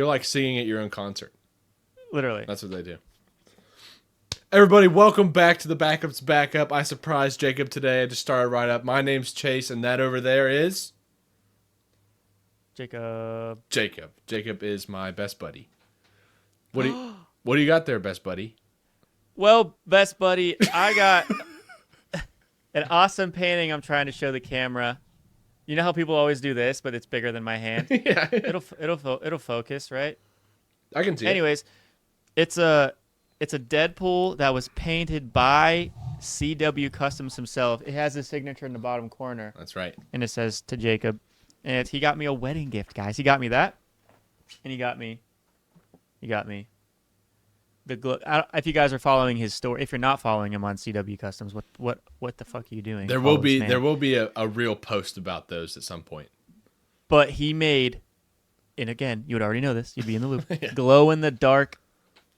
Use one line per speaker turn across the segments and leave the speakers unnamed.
You're like singing at your own concert.
Literally.
That's what they do. Everybody, welcome back to the Backup's Backup. I surprised Jacob today. I just started right up. My name's Chase, and that over there is...
Jacob.
Jacob is my best buddy. What do you got there, best buddy?
Well, best buddy, I got an awesome painting I'm trying to show the camera. You know how people always do this, but it's bigger than my hand?
Yeah.
It'll focus, right?
I can see
Anyways, it's a Deadpool that was painted by CW Customs himself. It has his signature in the bottom corner.
That's right.
And it says to Jacob. And he got me a wedding gift, guys. He got me that. And he got me the if you guys are following his story, if you're not following him on CW Customs, what the fuck are you doing?
There will be a real post about those at some point.
But he made, and again, you would already know this, you'd be in the loop.
Yeah.
Glow in the dark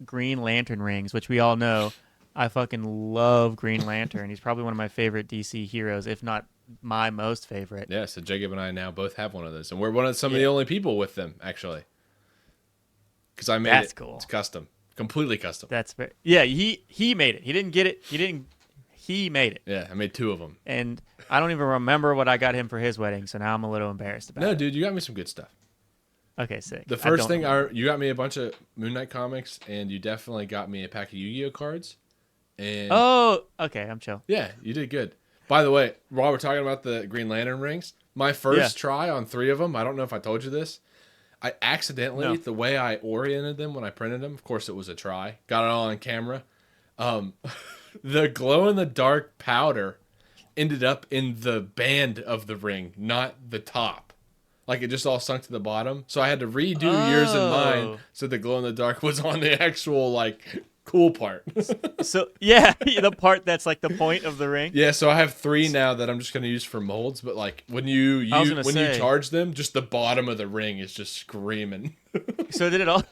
Green Lantern rings, which we all know. I fucking love Green Lantern. He's probably one of my favorite DC heroes, if not my most favorite.
Yeah, so Jacob and I now both have one of those, and we're one of some of the only people with them, actually. Because I made it.
That's cool.
It's custom. Completely custom.
That's very, yeah. He made it. He didn't get it. He made it.
Yeah, I made 2 of them.
And I don't even remember what I got him for his wedding, so now I'm a little embarrassed about it.
No, dude, you got me some good stuff.
Okay, sick.
The first thing, you got me a bunch of Moon Knight comics, and you definitely got me a pack of Yu-Gi-Oh cards. And
oh, okay, I'm chill.
Yeah, you did good. By the way, while we're talking about the Green Lantern rings, my first try on 3 of them, I don't know if I told you this, I accidentally, the way I oriented them when I printed them, of course it was a try, got it all on camera, the glow-in-the-dark powder ended up in the band of the ring, not the top. Like, it just all sunk to the bottom. So I had to redo yours and mine so the glow-in-the-dark was on the actual, like, cool part.
So, yeah, the part that's, like, the point of the ring.
Yeah, so I have 3 now that I'm just going to use for molds. But, like, when you charge them, just the bottom of the ring is just screaming.
So did it all,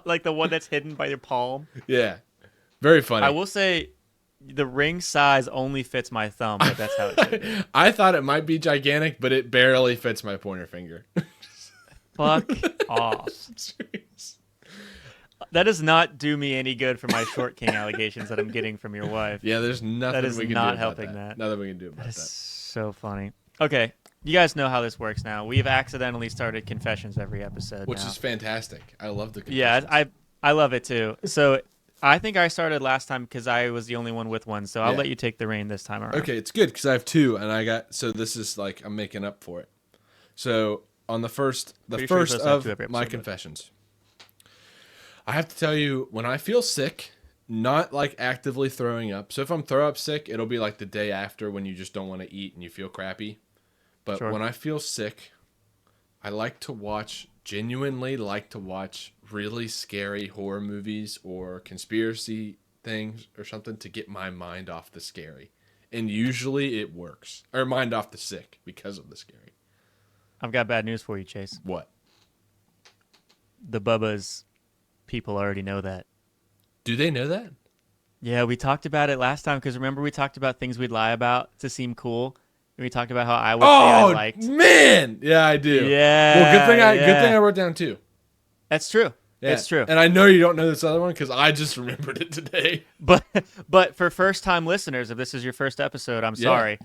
like, the one that's hidden by your palm?
Yeah. Very funny.
I will say... the ring size only fits my thumb, but that's how it should be.
I thought it might be gigantic, but it barely fits my pointer finger.
Fuck off.
Jeez.
That does not do me any good for my short king allegations that I'm getting from your wife.
Yeah, there's nothing we can do about
helping that.
Nothing we can do about that.
That is so funny. Okay, you guys know how this works now. We've accidentally started confessions every episode
Which
now.
is fantastic. I love the confessions.
Yeah, I love it too. So... I think I started last time because I was the only one with one, so I'll let you take the reign this time around.
Okay, it's good because I have 2, and so this is like I'm making up for it. So on the first of my confessions, I have to tell you, when I feel sick, not like actively throwing up. So if I'm throw up sick, it'll be like the day after when you just don't want to eat and you feel crappy. But when I feel sick, I genuinely like to watch really scary horror movies or conspiracy things or something to get my mind off the scary. And usually it works. Or mind off the sick because of the scary.
I've got bad news for you, Chase.
What?
The Bubba's people already know that.
Do they know that?
Yeah, we talked about it last time because remember we talked about things we'd lie about to seem cool? And we talked about how I would say I liked.
Oh, man! Yeah, I do.
Yeah.
Well, good thing I wrote down 2.
That's true.
Yeah.
It's true.
And I know you don't know this other one because I just remembered it today.
But for first-time listeners, if this is your first episode, I'm sorry.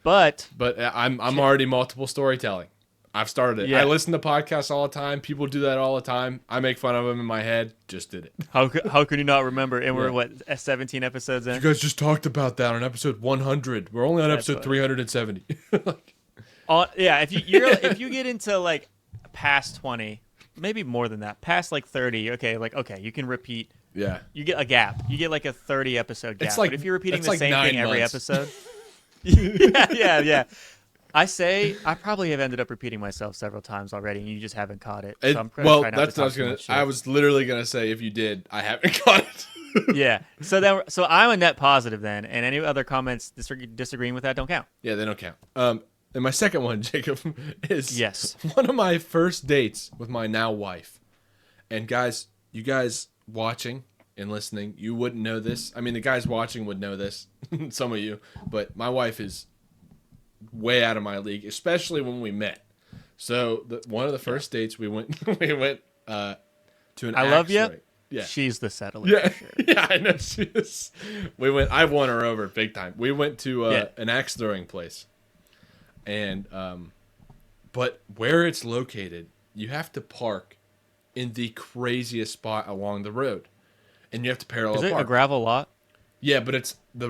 But
I'm already multiple storytelling. I've started it.
Yeah.
I listen to podcasts all the time. People do that all the time. I make fun of them in my head. Just did it.
How could you not remember? And we're 17 episodes in?
You guys just talked about that on episode 100. We're only on episode 370.
If you get into like past 20, maybe more than that, past like 30, okay, you can repeat.
Yeah.
You get a gap. You get like a 30 episode gap.
It's like,
but if you're repeating the
like
same thing every
months.
episode. Yeah. I probably have ended up repeating myself several times already, and you just haven't caught it. So that's what I was gonna.
I was literally gonna say if you did, I haven't caught it.
Yeah. So I'm a net positive then, and any other comments disagreeing with that don't count.
Yeah, they don't count. And my second one, Jacob, is one of my first dates with my now wife. And guys, you guys watching and listening, you wouldn't know this. I mean, the guys watching would know this, some of you, but my wife is way out of my league, especially when we met. So one of the first dates we went to an
I
axe
love you.
throwing. Yeah.
She's the settler.
Yeah.
For sure.
Yeah, I know she is. I won her over big time. We went to an axe throwing place. And but where it's located, you have to park in the craziest spot along the road. And you have to parallel
park. Is it
park.
a gravel lot?
Yeah, but the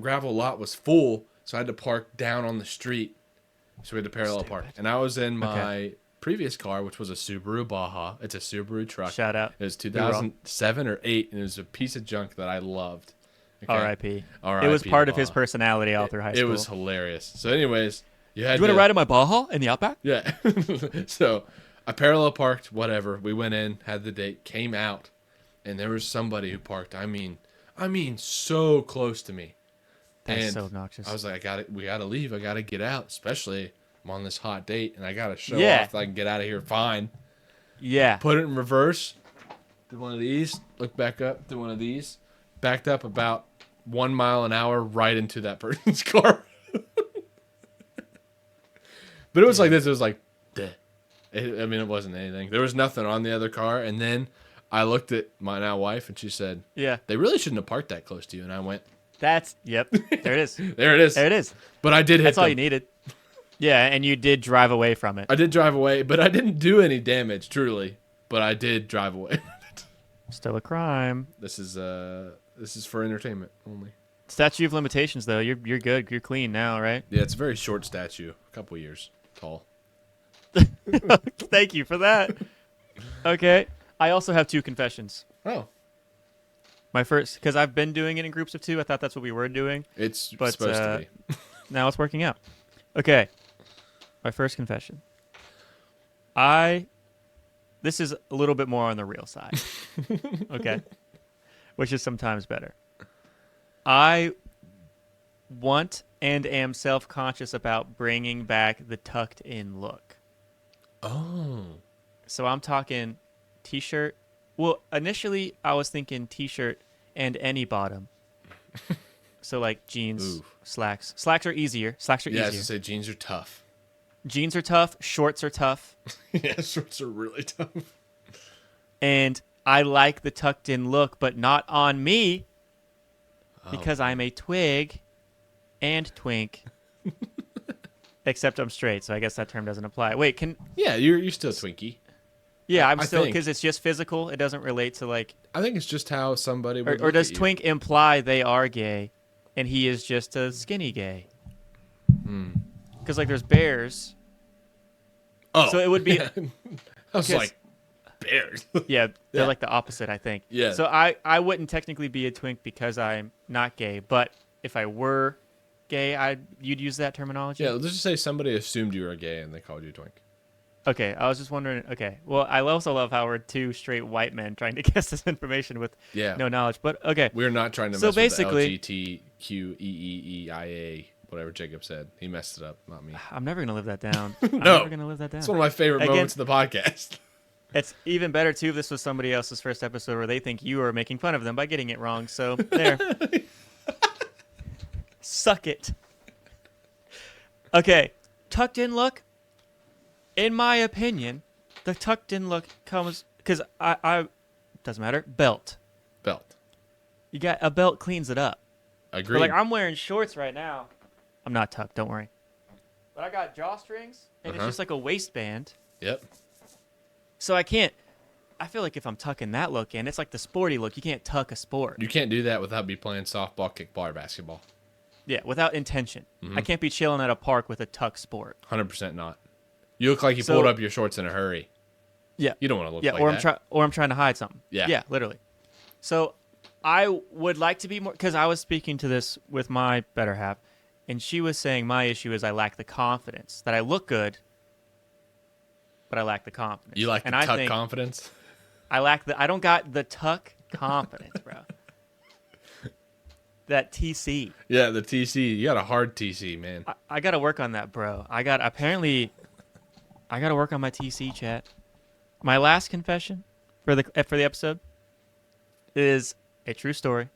gravel lot was full, so I had to park down on the street. So we had to parallel park. And I was in my previous car, which was a Subaru Baja. It's a Subaru truck.
Shout out.
It was 2007 or 8, and it was a piece of junk that I loved. Okay?
R.I.P.
R.I.P.
It was part of his personality all through high school.
It was hilarious. So anyways, you want
to ride in my Baja in the Outback?
Yeah. So I parallel parked, whatever. We went in, had the date, came out, and there was somebody who parked, I mean, so close to me.
That's so obnoxious.
I was like, we gotta leave. I gotta get out, especially I'm on this hot date, and I gotta show off that I can get out of here fine.
Yeah.
Put it in reverse. Did one of these. Look back up. Did one of these. Backed up about 1 mile an hour right into that person's car. But it was like this. It was like, it wasn't anything. There was nothing on the other car, and then I looked at my now wife, and she said,
"Yeah,
they really shouldn't have parked that close to you." And I went,
Yep. There it is.
There it is.
There it is.
But I did hit
That's all
them.
you needed. Yeah, and you did drive away from it.
I did drive away, but I didn't do any damage, truly. But I did drive away.
Still a crime.
This is for entertainment only.
Statute of limitations, though. You're good. You're clean now, right?
Yeah, it's a very short statue. A couple years tall.
Thank you for that. Okay. I also have 2 confessions.
Oh.
My first, because I've been doing it in groups of 2. I thought that's what we were doing.
It's supposed to be.
Now it's working out. Okay. My first confession. This is a little bit more on the real side. Okay. Which is sometimes better. I want and am self-conscious about bringing back the tucked-in look.
Oh.
So I'm talking t-shirt. Well, initially I was thinking t-shirt and any bottom. So like jeans, slacks. Slacks are easier.
Yeah, I was to say jeans are tough.
Jeans are tough. Shorts are tough.
Yeah, shorts are really tough.
And I like the tucked-in look, but not on me because I'm a twig and twink. Except I'm straight, so I guess that term doesn't apply. Wait,
Yeah, you're still a Twinkie.
Yeah, I'm still, because it's just physical. It doesn't relate to like.
I think it's just how somebody would.
Or does twink imply they are gay, and he is just a skinny gay? Because like there's bears.
Oh,
so it would be.
I was like, bears.
Yeah, they're like the opposite, I think.
Yeah.
So I wouldn't technically be a twink because I'm not gay, but if I were gay, you'd use that terminology.
Yeah, let's just say somebody assumed you were gay and they called you a twink.
Okay, I was just wondering. Okay, well, I also love how we're 2 straight white men trying to guess this information with no knowledge. But okay,
we're not trying to mess with the LGBTQEEIA, whatever Jacob said. He messed it up, not me.
I'm never gonna live that down.
No,
I'm never gonna live that down.
It's one of my favorite moments of the podcast.
It's even better too if this was somebody else's first episode where they think you are making fun of them by getting it wrong. So there, suck it. Okay, tucked in look. In my opinion, the tucked-in look comes because I doesn't matter. Belt. You got a belt cleans it up.
Agreed.
But like I'm wearing shorts right now. I'm not tucked. Don't worry. But I got drawstrings, and it's just like a waistband.
Yep.
So I can't. I feel like if I'm tucking that look in, it's like the sporty look. You can't tuck a sport.
You can't do that without me playing softball, kickball, or basketball.
Yeah, without intention. I can't be chilling at a park with a tuck sport.
100% not. You look like you pulled up your shorts in a hurry.
Yeah.
You don't want to look like that.
Or I'm trying to hide something.
Yeah.
Yeah, literally. So I would like to be more, because I was speaking to this with my better half, and she was saying my issue is I lack the confidence. That I look good, but I lack the confidence.
You lack the tuck confidence?
I don't got the tuck confidence, bro. That TC.
Yeah, the TC. You got a hard TC, man.
I got to work on that, bro. I got to work on my TC, chat. My last confession for the episode is a true story.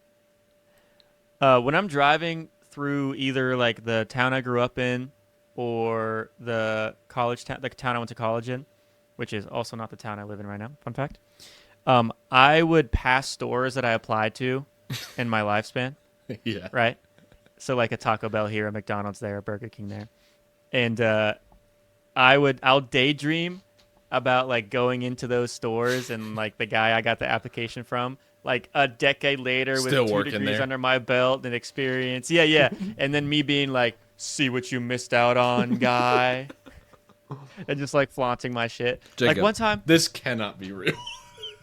When I'm driving through either like the town I grew up in or the college town, the town I went to college in, which is also not the town I live in right now. Fun fact. I would pass stores that I applied to in my lifespan.
Yeah.
Right. So like a Taco Bell here, a McDonald's there, a Burger King there, and I'll daydream about like going into those stores and like the guy I got the application from, like a decade later
Still
with 2
working
degrees
there.
under my belt and experience. Yeah. And then me being like, see what you missed out on, guy. And just like flaunting my shit.
Jacob,
like one time.
This cannot be real.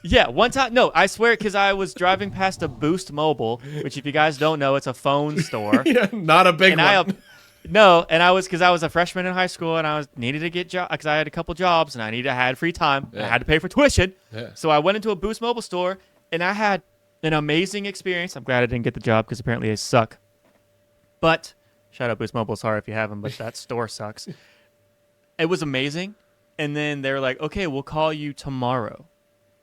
Yeah, one time. No, I swear, because I was driving past a Boost Mobile, which if you guys don't know, it's a phone store.
Yeah, not a big one.
And I was a freshman in high school, and I needed to get job because I had a couple jobs, and I had free time. Yeah. I had to pay for tuition, so I went into a Boost Mobile store, and I had an amazing experience. I'm glad I didn't get the job because apparently they suck. But shout out Boost Mobile. Sorry if you have them, but that store sucks. It was amazing, and then they were like, "Okay, we'll call you tomorrow."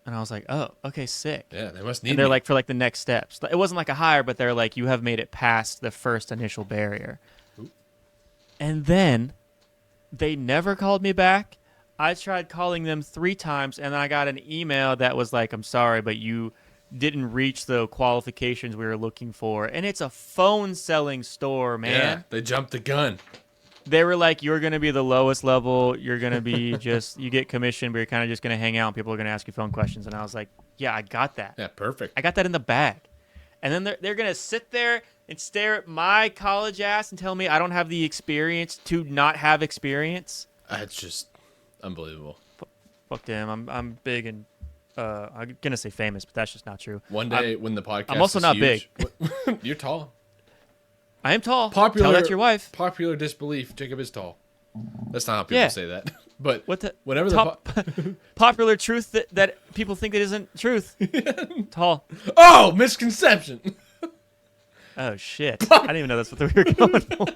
And I was like, "Oh, okay, sick."
Yeah, they must need.
And they're like for like the next steps. It wasn't like a hire, but they're like, "You have made it past the first initial barrier." And then they never called me back. I tried calling them 3 times, and then I got an email that was like, "I'm sorry, but you didn't reach the qualifications we were looking for." And it's a phone selling store, man.
Yeah, they jumped the gun.
They were like, "You're going to be the lowest level. You're going to be you get commission, but you're kind of just going to hang out. And people are going to ask you phone questions." And I was like, "Yeah, I got that.
Yeah, perfect.
I got that in the bag." And then they're going to sit there and stare at my college ass and tell me I don't have the experience to not have experience.
It's just unbelievable.
Fuck them. I'm big and I'm going to say famous, but that's just not true.
One day when the podcast
I'm also
is
not
huge,
big.
You're tall.
I am tall.
Popular,
Tell that to your wife.
Popular disbelief, Jacob is tall. That's not how people say that. But whenever
the popular truth that people think that isn't truth. Tall.
Oh, misconception.
Oh shit! I didn't even know that's what we were going for.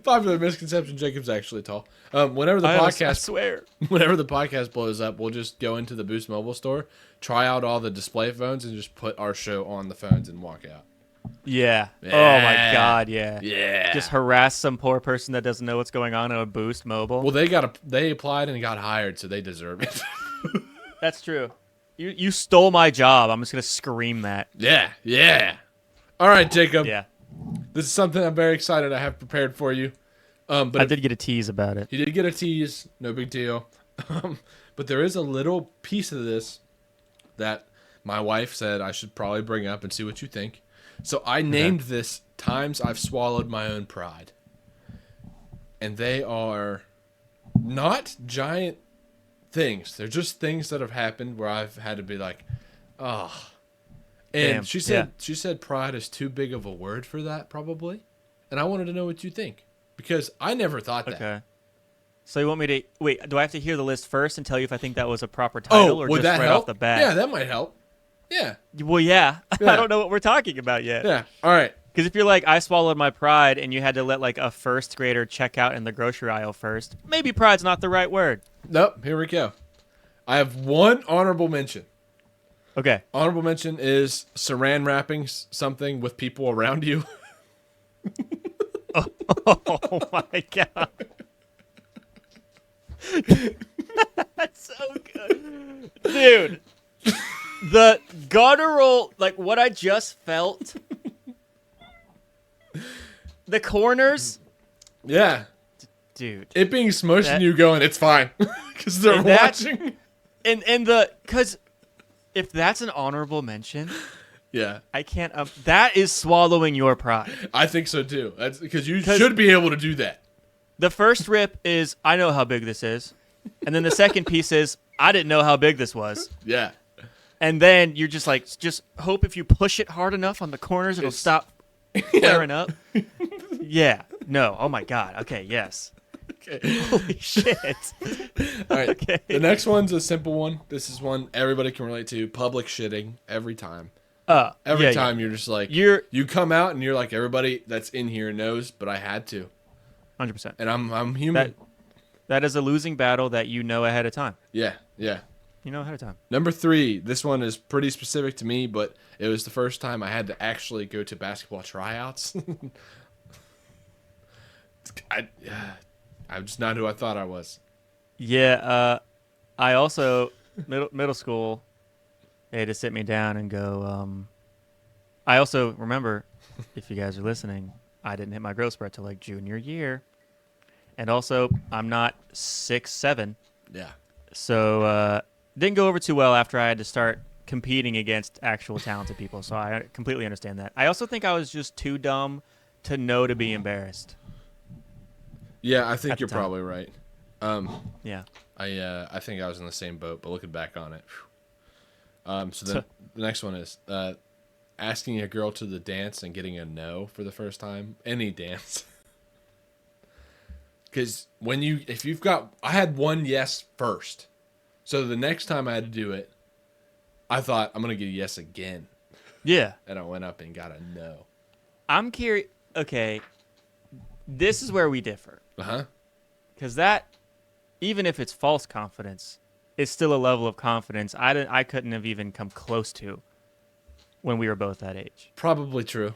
Popular misconception: Jacob's actually tall. Whenever the podcast blows up, we'll just go into the Boost Mobile store, try out all the display phones, and just put our show on the phones and walk out.
Yeah. Oh my god. Yeah.
Yeah.
Just harass some poor person that doesn't know what's going on in a Boost Mobile.
Well, they applied and got hired, so they deserve it.
That's true. You stole my job. I'm just gonna scream that.
Yeah. All right, Jacob.
Yeah.
This is something I'm very excited I have prepared for you. But
I did get a tease about it.
You did get a tease. No big deal. But there is a little piece of this that my wife said I should probably bring up and see what you think. So I named this Times I've Swallowed My Own Pride. And they are not giant things. They're just things that have happened where I've had to be like, oh. And
damn,
she said pride is too big of a word for that, probably. And I wanted to know what you think. Because I never thought that.
Okay. So you want me to... Wait, do I have to hear the list first and tell you if I think that was a proper title or
would
just
that
right
help?
off the bat?
Yeah, that might help. Yeah.
Well, yeah. I don't know what we're talking about yet.
Yeah. All right.
Because if you're like, I swallowed my pride, and you had to let like a first grader check out in the grocery aisle first, maybe pride's not the right word.
Nope. Here we go. I have one honorable mention.
Okay.
Honorable mention is saran wrapping something with people around you.
Oh my god. That's so good. Dude. The guttural, like what I just felt. The corners.
Yeah.
Dude.
It being smushed and you going, it's fine. Because they're watching.
Because if that's an honorable mention.
Yeah.
I can't. That is swallowing your pride.
I think so too. That's because you should be able to do that.
The first rip is, I know how big this is. And then the second piece is, I didn't know how big this was.
Yeah.
And then you're just like, just hope if you push it hard enough on the corners, it'll stop flaring up. Yeah. No. Oh my God. Okay. Yes.
Okay.
Holy shit.
All right.
Okay.
The next one's a simple one. This is one everybody can relate to. Public shitting every time. Every time you're just like, you come out and you're like, everybody that's in here knows, but I had to.
100%.
And I'm human.
That is a losing battle that you know ahead of time.
Yeah.
You know ahead of time.
Number 3, this one is pretty specific to me, but it was the first time I had to actually go to basketball tryouts. I'm just not who I thought I was.
Yeah, I also middle school. They had to sit me down and go. I also remember, if you guys are listening, I didn't hit my growth spurt till like junior year, and also I'm not 6'7".
Yeah.
So didn't go over too well after I had to start competing against actual talented people. So I completely understand that. I also think I was just too dumb to know to be embarrassed.
Yeah, I think you're probably right.
Yeah.
I think I was in the same boat, but looking back on it. So then the next one is asking a girl to the dance and getting a no for the first time. Any dance. Because I had one yes first. So the next time I had to do it, I thought I'm going to get a yes again.
Yeah.
And I went up and got a no.
I'm curious. Okay. This is where we differ.
Uh-huh.
Because that, even if it's false confidence, is still a level of confidence I couldn't have even come close to when we were both that age.
Probably true.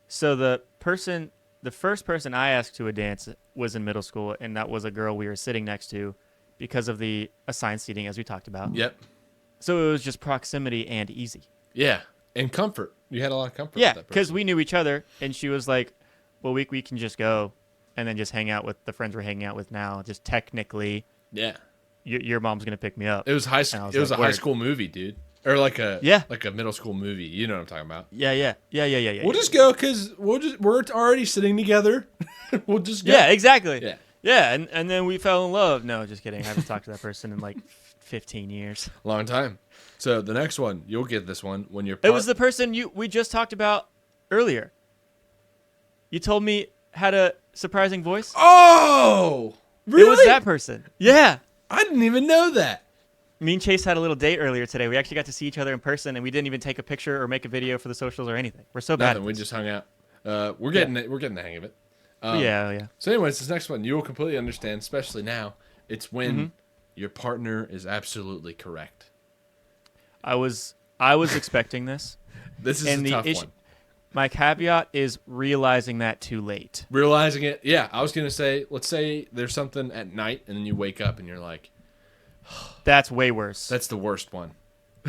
So the first person I asked to a dance was in middle school, and that was a girl we were sitting next to because of the assigned seating, as we talked about.
Yep.
So it was just proximity and easy.
Yeah, and comfort. You had a lot of comfort.
Yeah, because we knew each other, and she was like, well, we can just go and then just hang out with the friends we're hanging out with now. Just technically,
yeah,
your mom's going to pick me up.
It was high school. It was a high school movie, dude. Or like a middle school movie. You know what I'm talking about?
Yeah.
We'll just go because we're already sitting together. We'll just go.
Yeah, exactly.
Yeah,
and then we fell in love. No, just kidding. I haven't talked to that person in like 15 years.
Long time. So the next one, you'll get this one when you're.
It was the person we just talked about earlier. You told me had a surprising voice.
Oh, really?
It was that person. Yeah.
I didn't even know that.
Me and Chase had a little date earlier today. We actually got to see each other in person, and we didn't even take a picture or make a video for the socials or anything. We're so bad.
We just hung out. We're getting the hang of it.
Yeah.
So, anyways, this next one you will completely understand, especially now. It's when your partner is absolutely correct.
I was expecting this.
This is a tough one.
My caveat is realizing that too late.
Realizing it, yeah. I was gonna say, let's say there's something at night, and then you wake up and you're like,
that's way worse.
That's the worst one.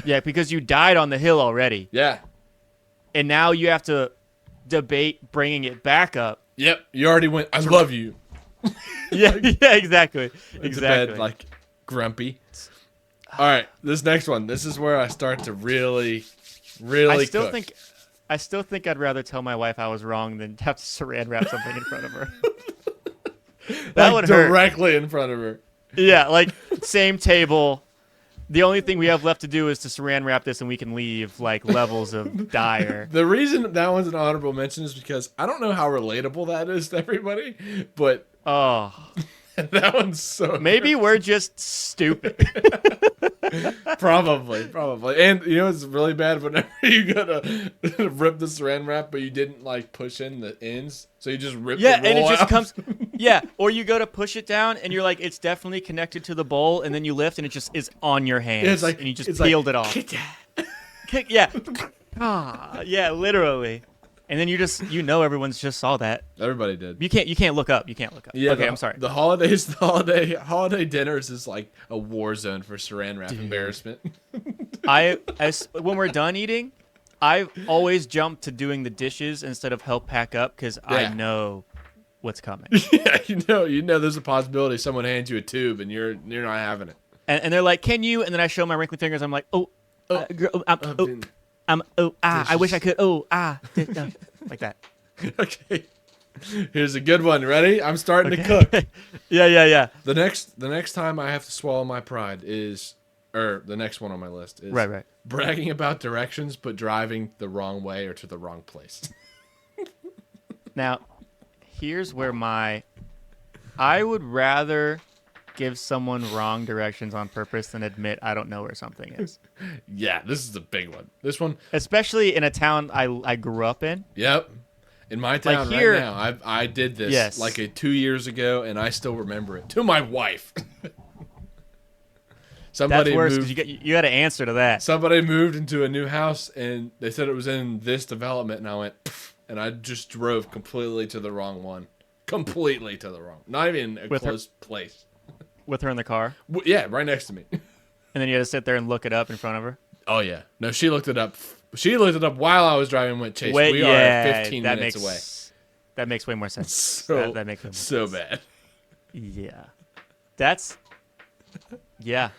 Yeah, because you died on the hill already.
Yeah.
And now you have to debate bringing it back up.
Yep. You already went, I love you.
Yeah, exactly.
Bed, like, grumpy. All right, this next one. This is where I start to really
I still think I'd rather tell my wife I was wrong than have to saran wrap something in front of her. That would hurt.
Directly in front of her.
Yeah, like same table. The only thing we have left to do is to saran wrap this and we can leave, like, levels of dire.
The reason that one's an honorable mention is because I don't know how relatable that is to everybody, but that one's so
maybe we're just stupid.
Probably. And you know it's really bad whenever you gotta rip the saran wrap, but you didn't like push in the ends, so you just rip the roll
and it just
out.
comes. Yeah, or you go to push it down, and you're like, it's definitely connected to the bowl, and then you lift, and it just is on your hands,
it's like,
and you just peeled it off. Yeah, yeah, literally. And then everyone's just saw that.
Everybody did.
You can't look up.
Yeah.
Okay, I'm sorry.
The holiday dinners is like a war zone for saran wrap embarrassment.
When we're done eating, I always jump to doing the dishes instead of help pack up because I know what's coming.
Yeah, you know, there's a possibility someone hands you a tube and you're not having it.
And they're like, "Can you?" And then I show my wrinkly fingers. I'm like, I wish I could. Like that.
Okay. Here's a good one. Ready? I'm starting to cook.
Yeah.
The next time I have to swallow my pride the next one on my list is
right.
bragging about directions but driving the wrong way or to the wrong place.
Now, here's where I would rather give someone wrong directions on purpose than admit I don't know where something is.
Yeah, this is a big one. This one,
especially in a town I grew up in.
Yep. In my town
like here,
right now, I did this 2 years ago, and I still remember it to my wife.
That's worse because you got to answer to that.
Somebody moved into a new house, and they said it was in this development, and I went, and I just drove completely to the wrong one. Completely to the wrong. Not even a close place.
With her in the car?
Yeah, right next to me.
And then you had to sit there and look it up in front of her?
Oh, yeah. No, she looked it up. She looked it up while I was driving and went, Chase, we are 15 minutes away.
That makes way more sense. That makes way more
so
sense.
bad.
Yeah. That's... Yeah.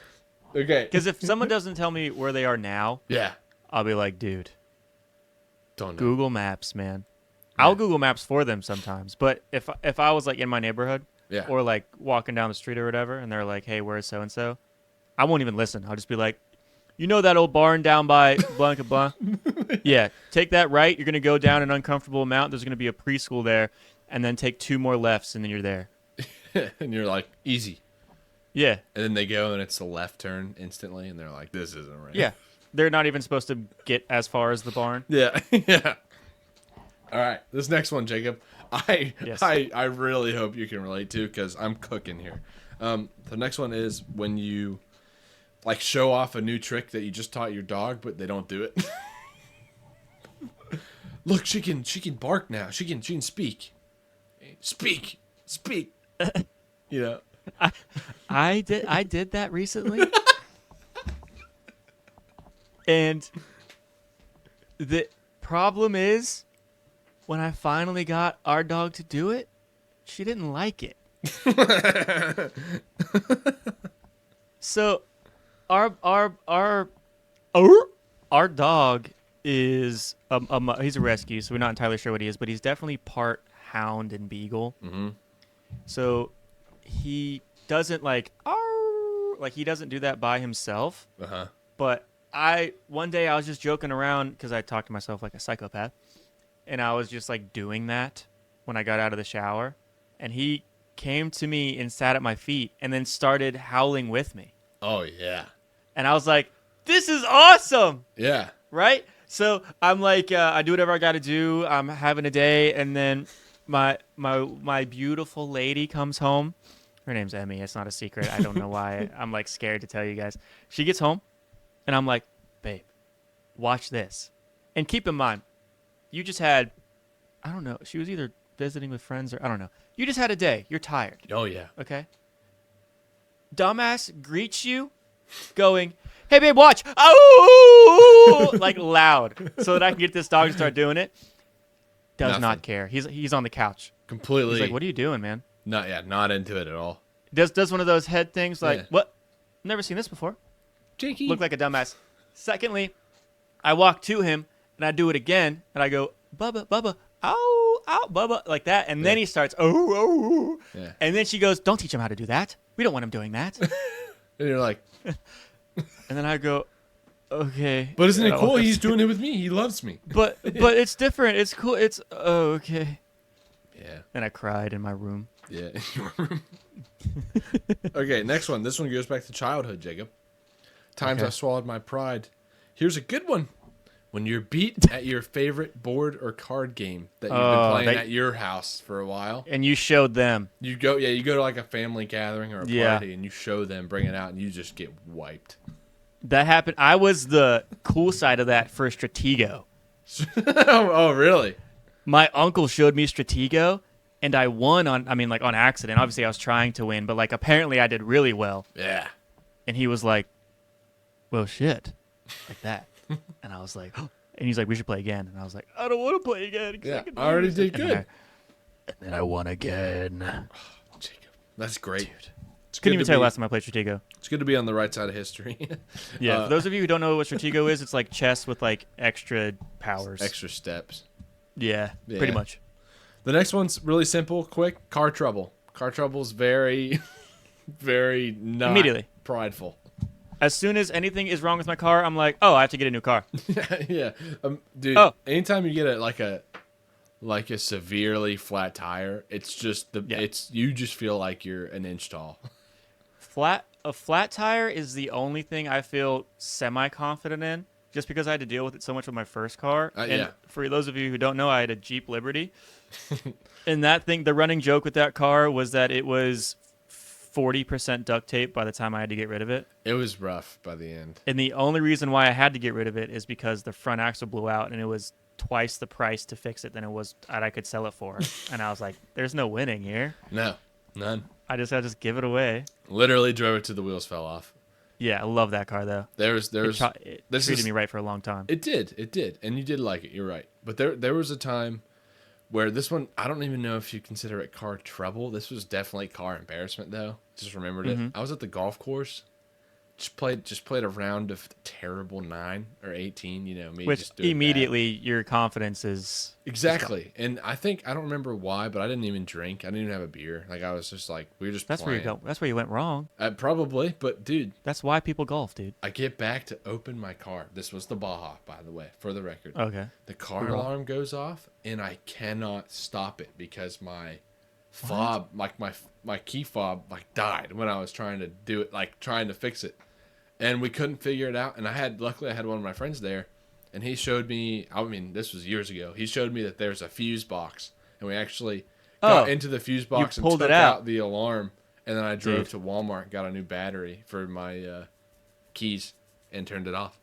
Okay.
Because if someone doesn't tell me where they are now, I'll be like, dude,
don't know.
Google Maps, man. Yeah. I'll Google Maps for them sometimes. But if I was like in my neighborhood or like walking down the street or whatever, and they're like, hey, where's so-and-so? I won't even listen. I'll just be like, you know that old barn down by blank and blank? Yeah. Take that right. You're going to go down an uncomfortable amount. There's going to be a preschool there. And then take 2 more lefts, and then you're there.
And you're like, easy.
Yeah.
And then they go, and it's the left turn instantly, and they're like, this isn't right.
Yeah. They're not even supposed to get as far as the barn.
Yeah. Yeah. All right. This next one, Jacob, I really hope you can relate to, because I'm cooking here. The next one is when you like show off a new trick that you just taught your dog, but they don't do it. Look, she can bark now. She can speak. Speak. You know.
I did that recently. And the problem is when I finally got our dog to do it, she didn't like it. So our dog is he's a rescue, so we're not entirely sure what he is, but he's definitely part hound and beagle.
Mm-hmm.
So he doesn't he doesn't do that by himself.
Uh-huh.
But one day I was just joking around because I talked to myself like a psychopath, and I was just like doing that when I got out of the shower, and he came to me and sat at my feet and then started howling with me.
Oh yeah.
And I was like, this is awesome.
Yeah.
Right? So I'm like, I do whatever I got to do. I'm having a day, and then my beautiful lady comes home. Her name's Emmy. It's not a secret. I don't know why. I'm like scared to tell you guys. She gets home, and I'm like, babe, watch this. And keep in mind, you just had, I don't know, she was either visiting with friends or I don't know. You just had a day. You're tired.
Oh, yeah.
Okay? Dumbass greets you going, hey, babe, watch. Oh, like loud so that I can get this dog to start doing it. Does not care. He's on the couch.
Completely.
He's like, what are you doing, man?
Not into it at all.
Does one of those head things like, what? Never seen this before.
Jakey.
Look like a dumbass. Secondly, I walk to him and I do it again and I go, Bubba, ow, ow, Bubba, like that. And then he starts, oh. Yeah. And then she goes, don't teach him how to do that. We don't want him doing that.
And you're like.
And then I go, okay.
But isn't it cool? He's doing it with me. He loves me.
But it's different. It's cool. It's, okay.
Yeah.
And I cried in my room.
Yeah. Okay, next one. This one goes back to childhood, Jacob. Times I swallowed my pride. Here's a good one. When you're beat at your favorite board or card game that you've been playing at your house for a while.
And you showed them.
You go to like a family gathering or a party and you show them, bring it out, and you just get wiped.
That happened. I was the cool side of that for Stratego.
Oh, really?
My uncle showed me Stratego, and I won on accident. Obviously, I was trying to win, but like apparently I did really well.
Yeah.
And he was like, well, shit. Like that. And I was like, oh. And he's like, we should play again. And I was like, I don't want to play again.
Yeah, I already did good.
And then I won again.
Oh, Jacob. That's great.
Dude. Couldn't even tell you last time I played Stratego.
It's good to be on the right side of history.
Yeah, for those of you who don't know what Stratego is, it's like chess with like extra powers.
Extra steps.
Yeah, pretty much.
The next one's really simple, quick. Car trouble. Car trouble's very, very not
immediately
prideful.
As soon as anything is wrong with my car, I'm like, oh, I have to get a new car.
Yeah. Dude, anytime you get a severely flat tire, it's just you just feel like you're an inch tall.
A flat tire is the only thing I feel semi-confident in, just because I had to deal with it so much with my first car. And for those of you who don't know, I had a Jeep Liberty. And that thing, the running joke with that car was that it was 40% duct tape by the time I had to get rid of it.
It was rough by the end.
And the only reason why I had to get rid of it is because the front axle blew out, and it was twice the price to fix it than it was that I could sell it for. And I was like, there's no winning here.
No, none.
I just had to just give it away.
Literally drove it till the wheels fell off.
Yeah, I love that car though.
It
treated me right for a long time.
It did, and you did like it. You're right. But there was a time where this one, I don't even know if you consider it car trouble. This was definitely car embarrassment though. Just remembered it. I was at the golf course. Just played a round of terrible 9 or 18, me.
Which
just doing
immediately your confidence is
exactly. And I don't remember why, but I didn't even drink. I didn't even have a beer. Like I was just like, we were just playing.
That's where you went wrong.
Probably, but dude,
that's why people golf, dude.
I get back to open my car. This was the Baja, by the way, for the record.
Okay.
The car alarm goes off, and I cannot stop it because my fob, like my key fob, like died when I was trying to do it, like trying to fix it. And we couldn't figure it out. And luckily I had one of my friends there, and he showed me, I mean, this was years ago. He showed me that there's a fuse box, and we actually got into the fuse box and took out the alarm. And then I drove to Walmart and got a new battery for my keys and turned it off.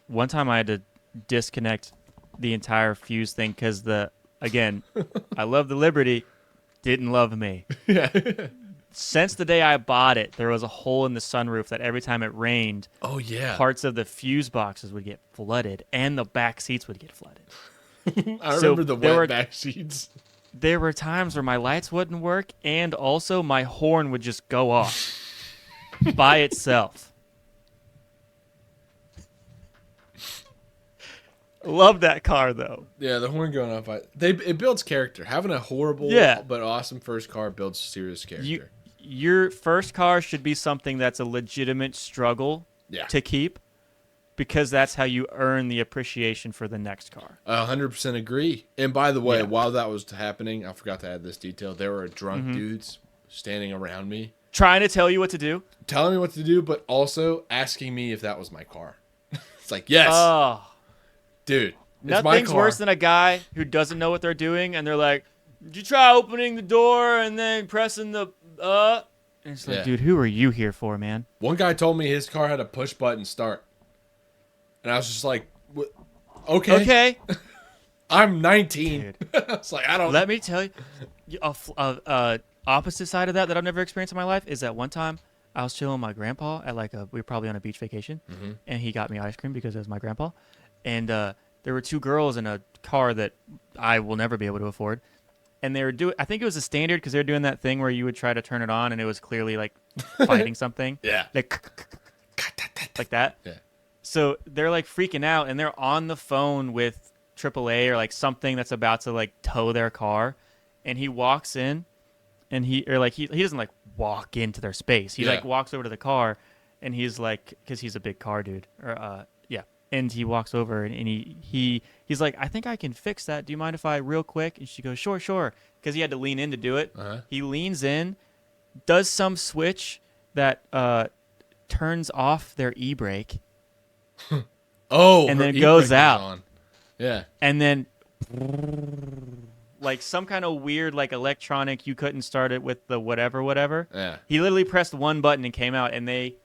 One time I had to disconnect the entire fuse thing because I love the Liberty, didn't love me.
Yeah.
Since the day I bought it, there was a hole in the sunroof that every time it rained, parts of the fuse boxes would get flooded and the back seats would get flooded.
I remember the wet back seats.
There were times where my lights wouldn't work, and also my horn would just go off by itself. Love that car though.
Yeah, the horn going off. It builds character. Having a horrible but awesome first car builds serious character.
Your first car should be something that's a legitimate struggle to keep, because that's how you earn the appreciation for the next car.
100% agree. And by the way, while that was happening, I forgot to add this detail. There were drunk dudes standing around me,
trying to tell you what to do,
telling me what to do, but also asking me if that was my car. It's like, yes. Dude,
nothing's worse than a guy who doesn't know what they're doing, and they're like, "Did you try opening the door and then pressing the And it's like, dude, who are you here for, man?
One guy told me his car had a push button start, and I was just like, "Okay, I'm 19." It's like, I don't.
Let me tell you, opposite side of that I've never experienced in my life is that one time I was chilling with my grandpa at we were probably on a beach vacation, and he got me ice cream because it was my grandpa. And there were two girls in a car that I will never be able to afford. And they were I think it was a standard because they were doing that thing where you would try to turn it on and it was clearly like fighting something.
Yeah.
Like that.
Yeah.
So they're like freaking out and they're on the phone with AAA or like something that's about to like tow their car. And he walks in and he doesn't like walk into their space. He like walks over to the car and he's like, because he's a big car dude. And he walks over and he's like, I think I can fix that. Do you mind if I real quick? And she goes, sure. Because he had to lean in to do it. He leans in, does some switch that turns off their e-brake.
And
then it goes out.
On. Yeah.
And then like some kind of weird like electronic, you couldn't start it with the whatever.
Yeah.
He literally pressed one button and came out, and they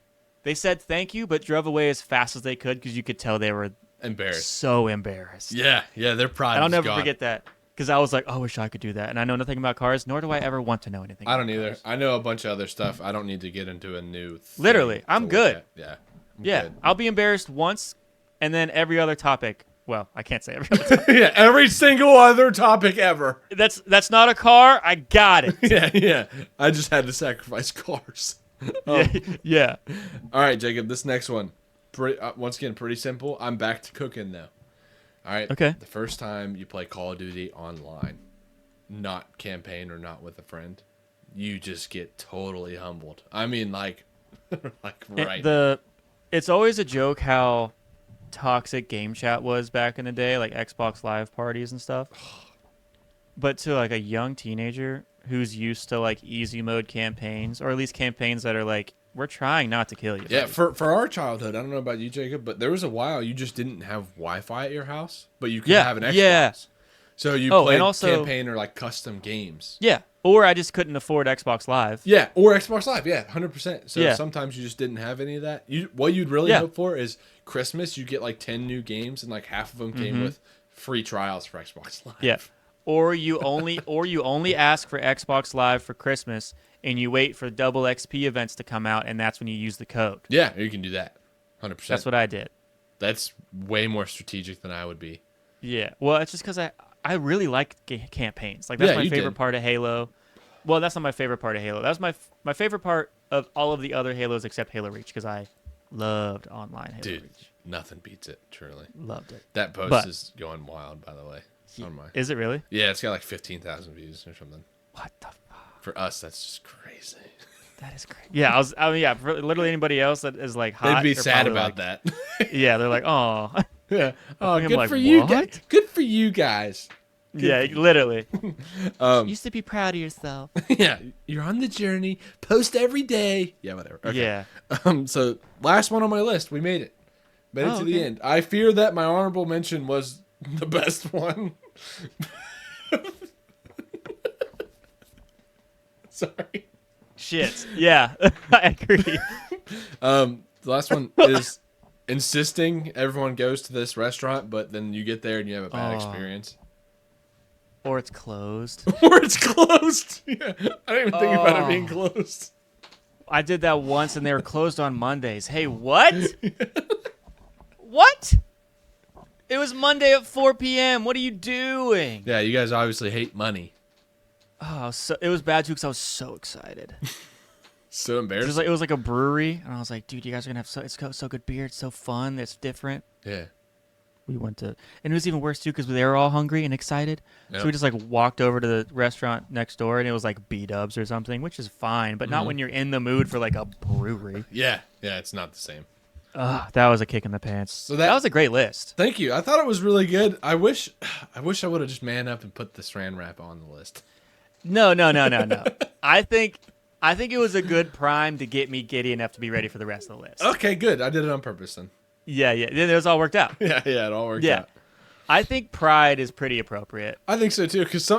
said thank you, but drove away as fast as they could because you could tell they were
embarrassed.
So embarrassed.
Yeah, their pride.
And I'll never forget that because I was like, oh, I wish I could do that. And I know nothing about cars, nor do I ever want to know anything.
I don't either. Cars. I know a bunch of other stuff. I don't need to get into a new.
Literally, I'm good.
Yeah. I'm
good. I'll be embarrassed once, and then every other topic. Well, I can't say every other topic.
Yeah, every single other topic ever.
That's not a car. I got it.
Yeah. I just had to sacrifice cars.
Yeah.
All right, Jacob. This next one, once again, pretty simple. I'm back to cooking though. All right.
Okay.
The first time you play Call of Duty online, not campaign or not with a friend, you just get totally humbled. I mean, like right.
It's always a joke how toxic game chat was back in the day, like Xbox Live parties and stuff. But to like a young teenager who's used to like easy mode campaigns, or at least campaigns that are like, we're trying not to kill you.
Yeah, for our childhood, I don't know about you, Jacob, but there was a while you just didn't have Wi-Fi at your house, but you could have an Xbox.
Yeah.
So you played and also, campaign or like custom games.
Yeah. Or I just couldn't afford Xbox Live.
Yeah, or Xbox Live. Yeah, 100%. So sometimes you just didn't have any of that. What you'd really hope for is Christmas. You get like 10 new games, and like half of them came with free trials for Xbox Live.
Yeah. Or you only ask for Xbox Live for Christmas, and you wait for double XP events to come out, and that's when you use the code.
Yeah, you can do that. 100%.
That's what I did.
That's way more strategic than I would be.
Yeah. Well, it's just because I really like campaigns. Like, that's my favorite part of Halo. Well, that's not my favorite part of Halo. That was my favorite part of all of the other Halos except Halo Reach, because I loved online Halo Reach.
Nothing beats it, truly.
Loved it.
That post is going wild, by the way.
Is it really?
Yeah, it's got like 15,000 views or something.
What the fuck?
For us, that's just crazy.
That is crazy. Yeah, for literally anybody else that is like hot,
they'd be sad about that.
Yeah, they're like, oh.
Yeah. Oh, good for you guys. Good for you guys.
Yeah, literally.
You should be proud of yourself.
Yeah, you're on the journey. Post every day. Yeah, whatever. Okay.
Yeah.
So last one on my list, we made it. Made it to the end. I fear that my honorable mention was the best one. Sorry.
Shit. Yeah, I agree.
The last one is insisting everyone goes to this restaurant, but then you get there and you have a bad experience.
Or it's closed.
Or it's closed. Yeah. I didn't even think about it being closed.
I did that once and they were closed on Mondays. Hey, what? What? It was Monday at 4 p.m. What are you doing?
Yeah, you guys obviously hate money.
Oh, so it was bad too because I was so excited.
So embarrassing.
It was like a brewery, and I was like, dude, you guys are gonna have it's so good beer. It's so fun. It's different.
Yeah.
We went to, and it was even worse too because they were all hungry and excited. Yep. So we just like walked over to the restaurant next door, and it was like B-dubs or something, which is fine, but not when you're in the mood for like a brewery.
Yeah, it's not the same.
That was a kick in the pants. So that was a great list.
Thank you. I thought it was really good. I wish I would have just man up and put the Saran wrap on the list.
No. I think it was a good prime to get me giddy enough to be ready for the rest of the list.
Okay, good. I did it on purpose then.
Yeah. It was all worked out.
Yeah, it all worked out.
I think Pride is pretty appropriate.
I think so too, because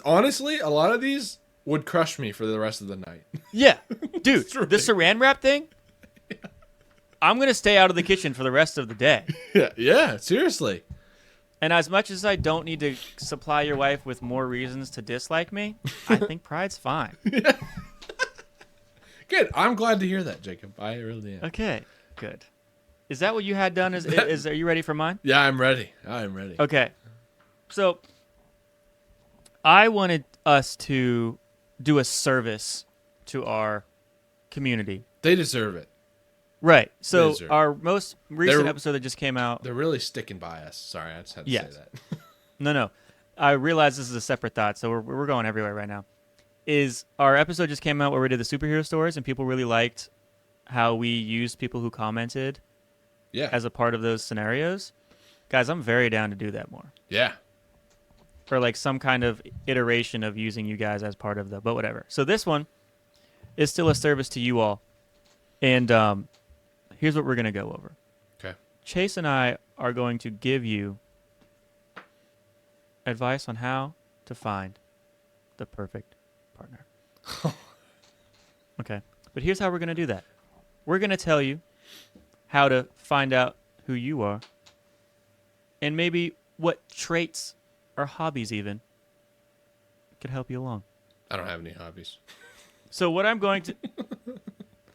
honestly, a lot of these would crush me for the rest of the night.
Yeah, dude, the Saran wrap thing. Yeah. I'm gonna stay out of the kitchen for the rest of the day.
Yeah, seriously.
And as much as I don't need to supply your wife with more reasons to dislike me, I think Pride's fine.
Yeah. Good. I'm glad to hear that, Jacob. I really am.
Okay, good. Is that what you had done? Are you ready for mine?
Yeah, I'm ready. I'm ready.
Okay. So I wanted us to do a service to our community.
They deserve it.
Right. So our most recent episode that just came out.
They're really sticking by us. Sorry, I just had to say that.
No. I realize this is a separate thought, so we're going everywhere right now. Is our episode just came out where we did the superhero stories, and people really liked how we used people who commented as a part of those scenarios. Guys, I'm very down to do that more.
Yeah.
Or like some kind of iteration of using you guys as part of but whatever. So this one is still a service to you all. And here's what we're going to go over.
Okay.
Chase and I are going to give you advice on how to find the perfect partner. Okay. But here's how we're going to do that. We're going to tell you how to find out who you are and maybe what traits or hobbies even could help you along.
I don't have any hobbies.
So what I'm going to...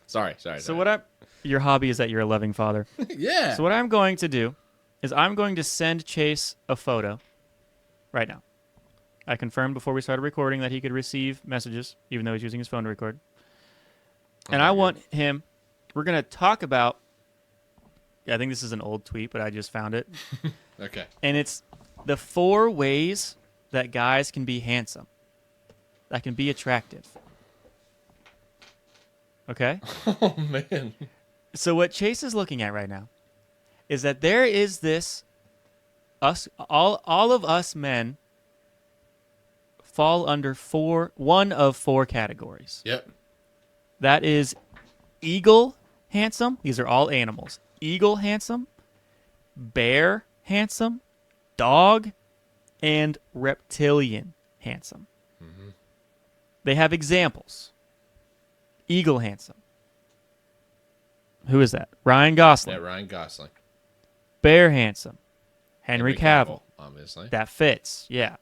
Sorry.
So your hobby is that you're a loving father.
Yeah.
So what I'm going to do is I'm going to send Chase a photo right now. I confirmed before we started recording that he could receive messages, even though he's using his phone to record. And I want him... We're going to talk about... I think this is an old tweet, but I just found it.
Okay.
And it's the 4 ways that guys can be handsome, that can be attractive. Okay?
Oh, man.
So what Chase is looking at right now is that there is this... All of us men fall under one of 4 categories.
Yep.
That is eagle handsome. These are all animals. Eagle handsome, bear handsome, dog and reptilian handsome. Mm-hmm. They have examples. Eagle handsome. Who is that? Ryan Gosling.
Yeah, Ryan Gosling.
Bear handsome. Henry Cavill.
Obviously.
That fits, yeah.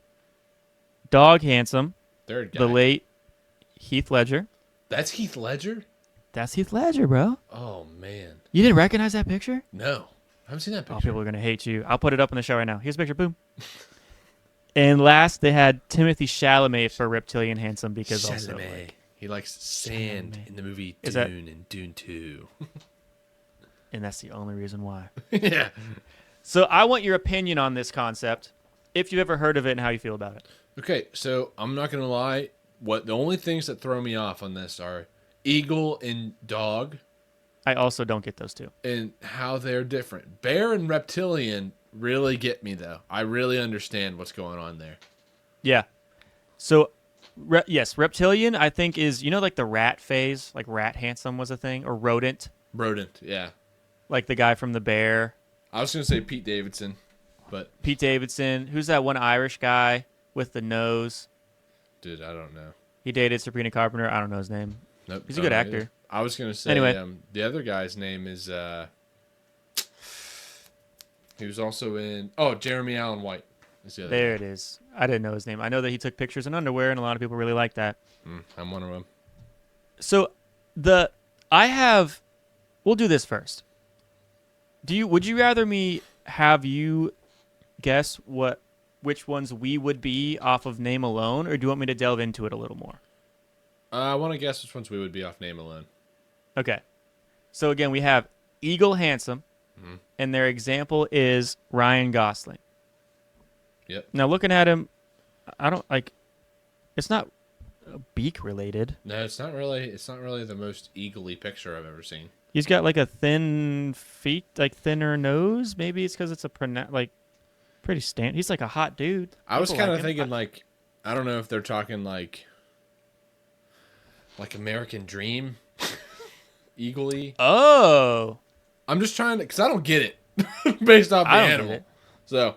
Dog handsome.
Third guy.
The late Heath Ledger.
That's Heath Ledger?
That's Heath Ledger, bro.
Oh, man.
You didn't recognize that picture?
No. I haven't seen that picture.
Oh, people are going to hate you. I'll put it up in the show right now. Here's a picture. Boom. And last, they had Timothy Chalamet for reptilian handsome because
Chalamet.
also... Like,
he likes sand
Chalamet.
in the movie Dune and Dune 2.
And that's the only reason why.
Yeah.
So I want your opinion on this concept, if you've ever heard of it and how you feel about it.
Okay, so I'm not going to lie. The only things that throw me off on this are eagle and dog.
I also don't get those two.
And how they're different. Bear and reptilian really get me, though. I really understand what's going on there.
Yeah. So, yes, reptilian, I think, is, like the rat phase? Like rat handsome was a thing? Or rodent?
Rodent, yeah.
Like the guy from The Bear.
I was going to say Pete Davidson, but...
Pete Davidson. Who's that one Irish guy with the nose?
Dude, I don't know.
He dated Sabrina Carpenter. I don't know his name.
Nope.
He's a good actor.
Either. I was going to say,
anyway.
The other guy's name is... he was also in... Oh, Jeremy Allen White.
There it is. I didn't know his name. I know that he took pictures in underwear, and a lot of people really like that.
I'm one of them.
So, we'll do this first. Would you rather me have you guess which ones we would be off of name alone, or do you want me to delve into it a little more?
I want to guess which ones we would be off name alone.
Okay. So again, we have Eagle Handsome, and their example is Ryan Gosling.
Yep.
Now looking at him, I don't like. It's not beak related.
No, it's not really the most eagle-y picture I've ever seen.
He's got like a thinner nose. Maybe it's because it's pretty standard. He's like a hot dude.
I was kind of thinking I don't know if they're talking like American Dream, eagle-y.
Oh.
I'm just trying to, because I don't get it based off the animal. So.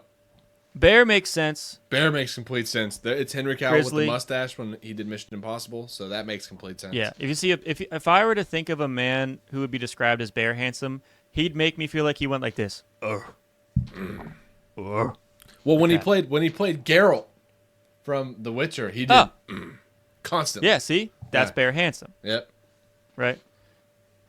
Bear makes sense.
Bear makes complete sense. It's Henry Cavill with the mustache when he did Mission Impossible, so that makes complete sense.
Yeah, if you see, if I were to think of a man who would be described as bear handsome, he'd make me feel like he went like this.
Well, when he played Geralt from The Witcher, he did constantly.
Yeah, see, that's bear handsome.
Yep.
Right.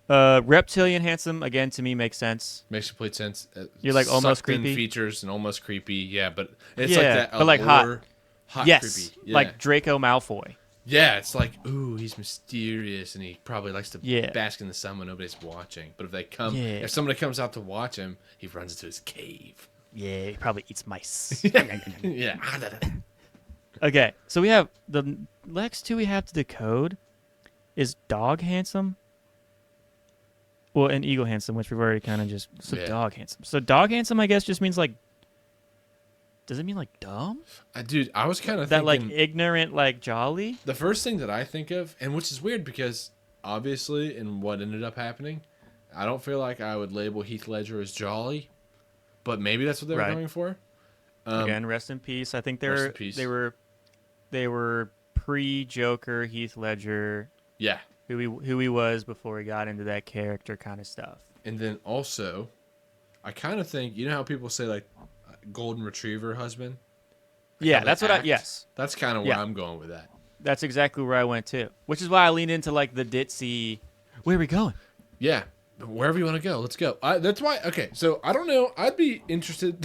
Reptilian handsome again to me makes sense.
Makes complete sense.
You're like almost creepy
features and almost creepy. Yeah, but it's like that.
But like hot. Yes,
creepy. Yeah.
Like Draco Malfoy.
Yeah, it's like he's mysterious and he probably likes to bask in the sun when nobody's watching. But if somebody comes out to watch him, he runs into his cave.
Yeah, he probably eats mice.
Yeah.
Okay, so we have the next two we have to decode is dog handsome. Well, and eagle handsome, which we've already kind of just... So dog handsome. So dog handsome, I guess, just means like... Does it mean like dumb?
Dude, I was kind of
thinking... That
like
ignorant, like jolly?
The first thing that I think of, and which is weird because obviously in what ended up happening, I don't feel like I would label Heath Ledger as jolly, but maybe that's what they were going for.
Again, rest in peace. I think they were pre-Joker Heath Ledger.
Yeah.
Who he was before he got into that character kind of stuff.
And then also, I kind of think, you know how people say like golden retriever husband?
Yeah, that's what yes.
That's kind of where I'm going with that.
That's exactly where I went too. Which is why I lean into like the ditzy, where are we going?
Yeah, wherever you want to go, let's go. That's why, okay, so I don't know. I'd be interested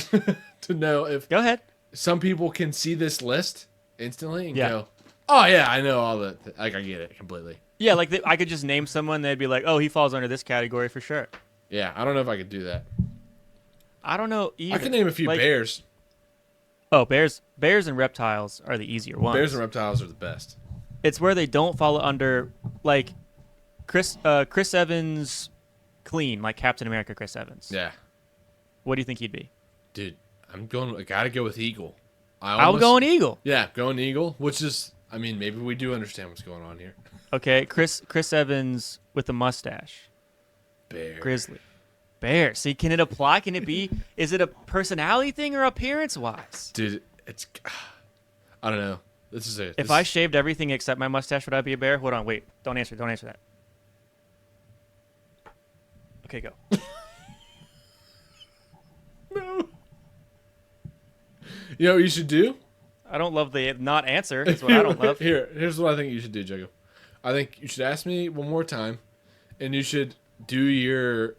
to know if
Go ahead.
Some people can see this list instantly and go, oh yeah, I know all the, like I get it completely.
Yeah, like I could just name someone, they'd be like, oh, he falls under this category for sure.
Yeah, I don't know if I could do that.
I don't know either.
I can name a few bears.
Oh, bears and reptiles are the easier ones.
Bears and reptiles are the best.
It's where they don't fall under, like, Chris Evans clean, like Captain America Chris Evans.
Yeah.
What do you think he'd be?
Dude, I gotta go with eagle.
I'll go an eagle.
Yeah, going eagle, which is, I mean, maybe we do understand what's going on here.
Okay, Chris Evans with a mustache.
Bear.
Grizzly. Bear. See, can it apply? Can it be? Is it a personality thing or appearance-wise?
Dude, it's I don't know. This is it.
If I shaved everything except my mustache, would I be a bear? Hold on, wait. Don't answer that. Okay, go.
No. You know what you should do?
I don't love the not answer. That's what I don't love.
Here's what I think you should do, Jacob. I think you should ask me one more time, and you should do your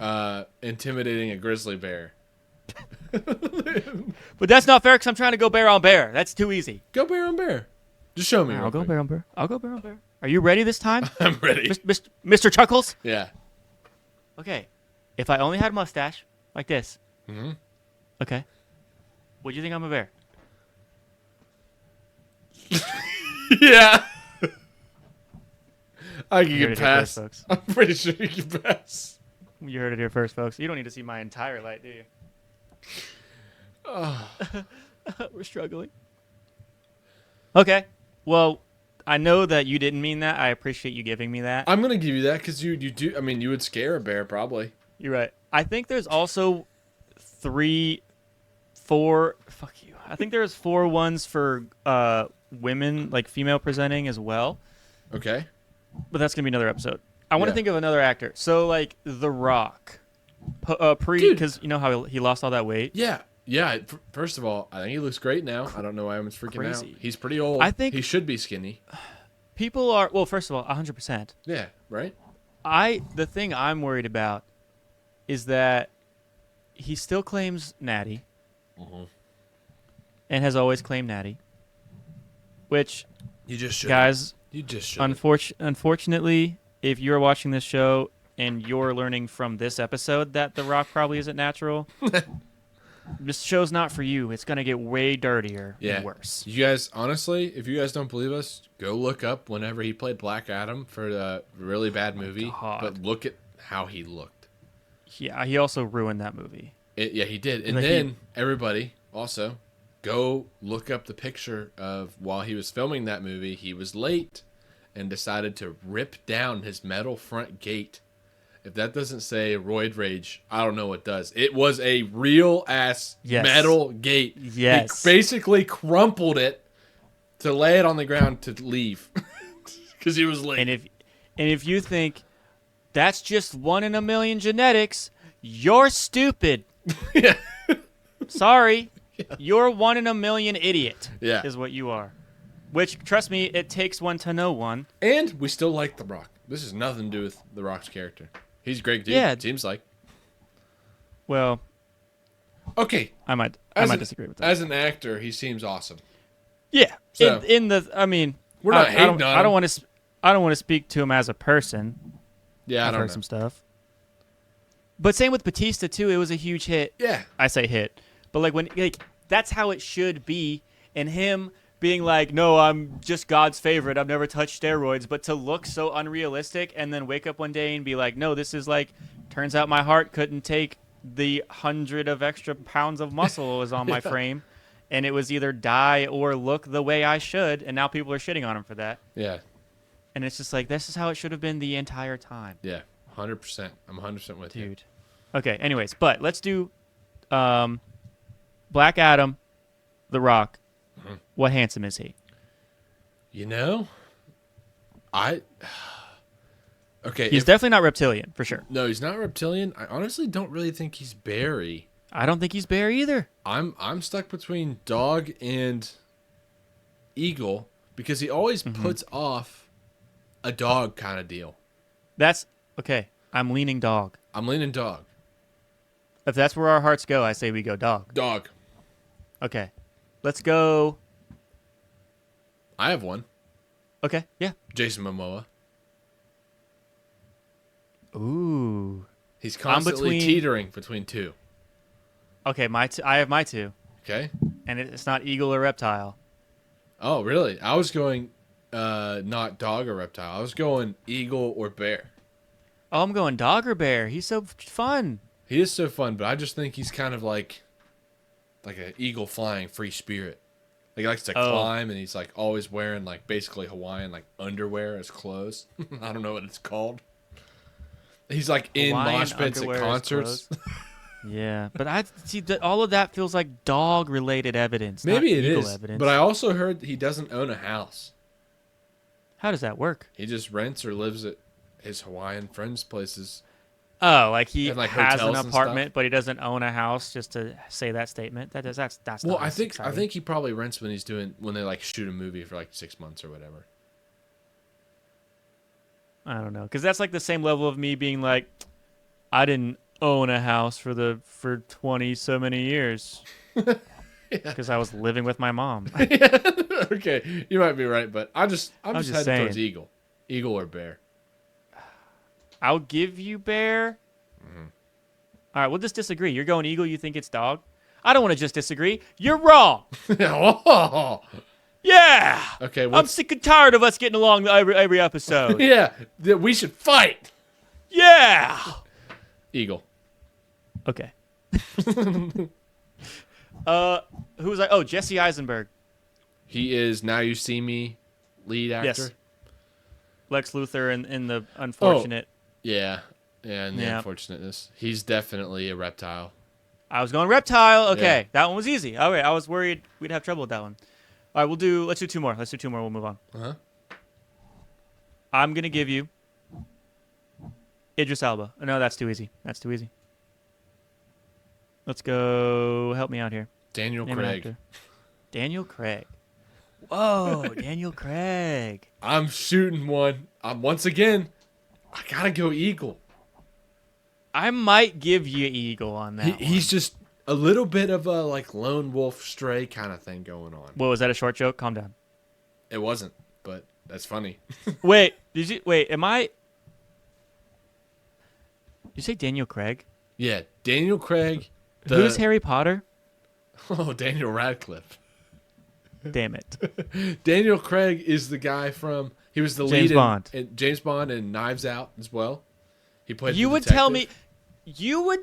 intimidating a grizzly bear.
But that's not fair because I'm trying to go bear on bear. That's too easy.
Go bear on bear. Just show me.
I'll go bear on bear. Are you ready this time?
I'm ready.
Mr. Chuckles?
Yeah.
Okay. If I only had a mustache, like this.
Mm-hmm.
Okay. Would you think I'm a bear?
Yeah. I can
You heard
get
it here
past.
first, folks.
I'm pretty sure you can pass.
You heard it here first, folks. You don't need to see my entire light, do you?
Oh.
We're struggling. Okay. Well, I know that you didn't mean that. I appreciate you giving me that.
I'm gonna give you that because you do. I mean, you would scare a bear probably.
You're right. I think there's also 4. Fuck you. I think there's 4 ones for women, like female presenting as well.
Okay.
But that's gonna be another episode. I want to
Yeah.
think of another actor. So like The Rock, because you know how he lost all that weight.
Yeah. Yeah. First of all, I think he looks great now. I don't know why I'm freaking
Crazy.
out. He's pretty old.
I think
he should be skinny.
People are first of all, 100%.
Yeah. Right.
The thing I'm worried about is that he still claims Natty, and has always claimed Natty, which
You just should.
guys,
You just should.
unfortunately, if you're watching this show and you're learning from this episode that The Rock probably isn't natural, this show's not for you. It's gonna get way dirtier and worse.
You guys, honestly, if you guys don't believe us, go look up whenever he played Black Adam for the really bad movie.
God.
But look at how he looked.
Yeah, he also ruined that movie.
Yeah, he did. And
Like
then everybody also go look up the picture of while he was filming that movie. He was late and decided to rip down his metal front gate. If that doesn't say roid rage, I don't know what does. It was a real ass metal gate.
Yes.
He basically crumpled it to lay it on the ground to leave because he was late.
And if you think that's just 1 in a million genetics, you're stupid.
Yeah.
Sorry. You're 1 in a million idiot.
Yeah.
Is what you are. Which, trust me, it takes one to know one.
And we still like The Rock. This has nothing to do with The Rock's character. He's a great dude.
Yeah.
It seems like.
Well,
Okay.
I might disagree with that.
As an actor, he seems awesome.
Yeah.
So-
I mean,
We're not
I
hating
don't,
on
I
him.
don't want to. I don't want to speak to him as a person.
Yeah, I
I've
don't
heard
know.
some stuff. But same with Batista too. It was a huge hit.
Yeah.
I say hit, but that's how it should be. And him being like, no, I'm just God's favorite. I've never touched steroids. But to look so unrealistic and then wake up one day and be like, no, this is like, turns out my heart couldn't take the 100 of extra pounds of muscle was on my frame. And it was either die or look the way I should. And now people are shitting on him for that.
Yeah.
And it's just like, this is how it should have been the entire time.
Yeah. 100%. I'm 100% with you.
Dude. Okay, anyways, but let's do Black Adam, The Rock.
Mm-hmm.
What handsome is he?
You know, okay.
He's definitely not reptilian, for sure.
No, he's not reptilian. I honestly don't really think he's Barry.
I don't think he's bear either.
I'm stuck between dog and eagle because he always puts off a dog kind of deal.
That's okay. I'm leaning dog.
I'm leaning dog.
If that's where our hearts go, I say we go dog.
Dog.
Okay. Let's go.
I have one.
Okay, yeah.
Jason Momoa.
Ooh.
He's constantly teetering between two.
Okay, I have my two.
Okay.
And it's not eagle or reptile.
Oh, really? I was going not dog or reptile. I was going eagle or bear.
Oh, I'm going dog or bear. He's so fun.
He is so fun, but I just think he's kind of like an eagle flying free spirit. Like he likes to climb, and he's like always wearing like basically Hawaiian like underwear as clothes. I don't know what it's called. He's like in
Hawaiian
mosh pits at
underwear as
concerts.
Yeah, but I see that all of that feels like dog-related evidence.
Maybe
not
it
eagle
is,
evidence.
but I also heard he doesn't own a house.
How does that work?
He just rents or lives at his Hawaiian friends' places.
Oh, like he
And, like,
has an
hotels and
apartment,
stuff.
but he doesn't own a house. Just to say that statement, that's
Well,
not
I
as
think
exciting.
he probably rents when they like shoot a movie for like 6 months or whatever.
I don't know, because that's like the same level of me being like, I didn't own a house for 20 so many years because I was living with my mom.
Okay, you might be right, but I'm just
just
heading
saying.
towards eagle or bear.
I'll give you bear. All right, we'll just disagree. You're going eagle. You think it's dog. I don't want to just disagree. You're wrong.
Oh,
Yeah.
okay.
I'm sick and tired of us getting along every episode.
Yeah, we should fight.
Yeah.
Eagle.
Okay. Who was I? Oh, Jesse Eisenberg.
He is Now You See Me lead actor.
Yes. Lex Luthor in the unfortunate.
Yeah, and the
Yeah.
unfortunateness. He's definitely a reptile.
I was going reptile. Okay,
Yeah.
that one was easy. All right, I was worried we'd have trouble with that one. All right, let's do two more. Let's do two more. We'll move on.
Uh-huh.
I'm gonna give you Idris Elba. No, that's too easy. That's too easy. Let's go. Help me out here.
Daniel
Name an
Craig.
actor. Daniel Craig. Whoa, Daniel Craig.
I'm shooting one. Once again, I gotta go eagle.
I might give you eagle on that.
He's just a little bit of a like lone wolf stray kind of thing going on.
What was that? A short joke? Calm down.
It wasn't, but that's funny.
Wait, am I? Did you say Daniel Craig?
Yeah, Daniel Craig.
Who's Harry Potter?
Oh, Daniel Radcliffe.
Damn it.
Daniel Craig is the guy from. He was the
James
lead
Bond.
in James Bond and Knives Out as well. He played.
You
the
would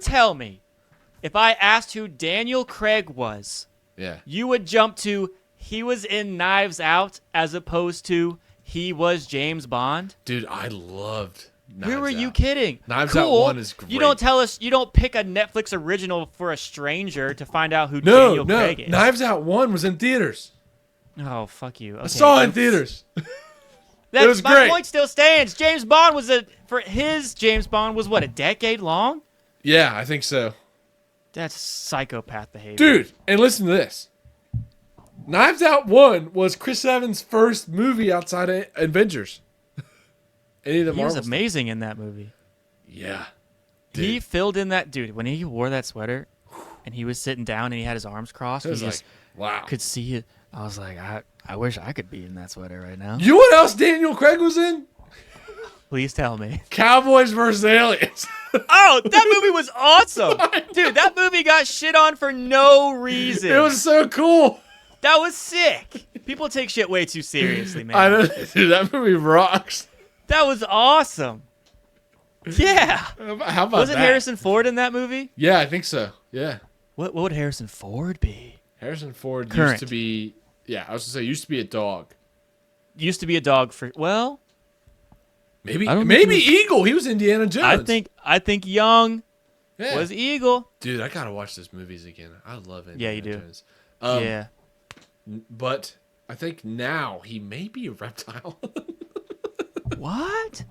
tell me, if I asked who Daniel Craig was,
Yeah.
you would jump to he was in Knives Out as opposed to he was James Bond.
Dude, I loved Knives
Who are you
Out.
kidding?
Knives Out
Cool.
1 is great.
You don't tell us. You don't pick a Netflix original for a stranger to find out who
No,
Daniel Craig is.
Knives Out 1 was in theaters.
Oh, fuck you. Okay.
I saw it in theaters.
That's,
was
my
great.
point still stands. James Bond James Bond was what, a decade long?
Yeah, I think so.
That's psychopath behavior.
Dude, and listen to this. Knives Out 1 was Chris Evans' first movie outside of Avengers. Any of the
He was
Marvels?
amazing in that movie.
Yeah.
He
Dude.
filled in that dude when he wore that sweater and he was sitting down and he had his arms crossed.
It was
You
like,
just
wow.
could see it. I was like, I wish I could be in that sweater right now.
You know what else Daniel Craig was in?
Please tell me.
Cowboys vs. Aliens.
Oh, that movie was awesome. Dude, that movie got shit on for no reason.
It was so cool.
That was sick. People take shit way too seriously, man.
I know, dude, that movie rocks.
That was awesome. Yeah.
How about
Wasn't
that?
Harrison Ford in that movie?
Yeah, I think so. Yeah.
What would Harrison Ford be?
Harrison Ford
Current.
used to be, yeah, I was going to say, used to be a dog.
Used to be a dog for
Maybe
I don't think he
Eagle. He was Indiana Jones.
I think Young
yeah.
was Eagle.
Dude, I got to watch those movies again. I love Indiana
Yeah, you do.
Jones.
Yeah.
But I think now he may be a reptile.
What?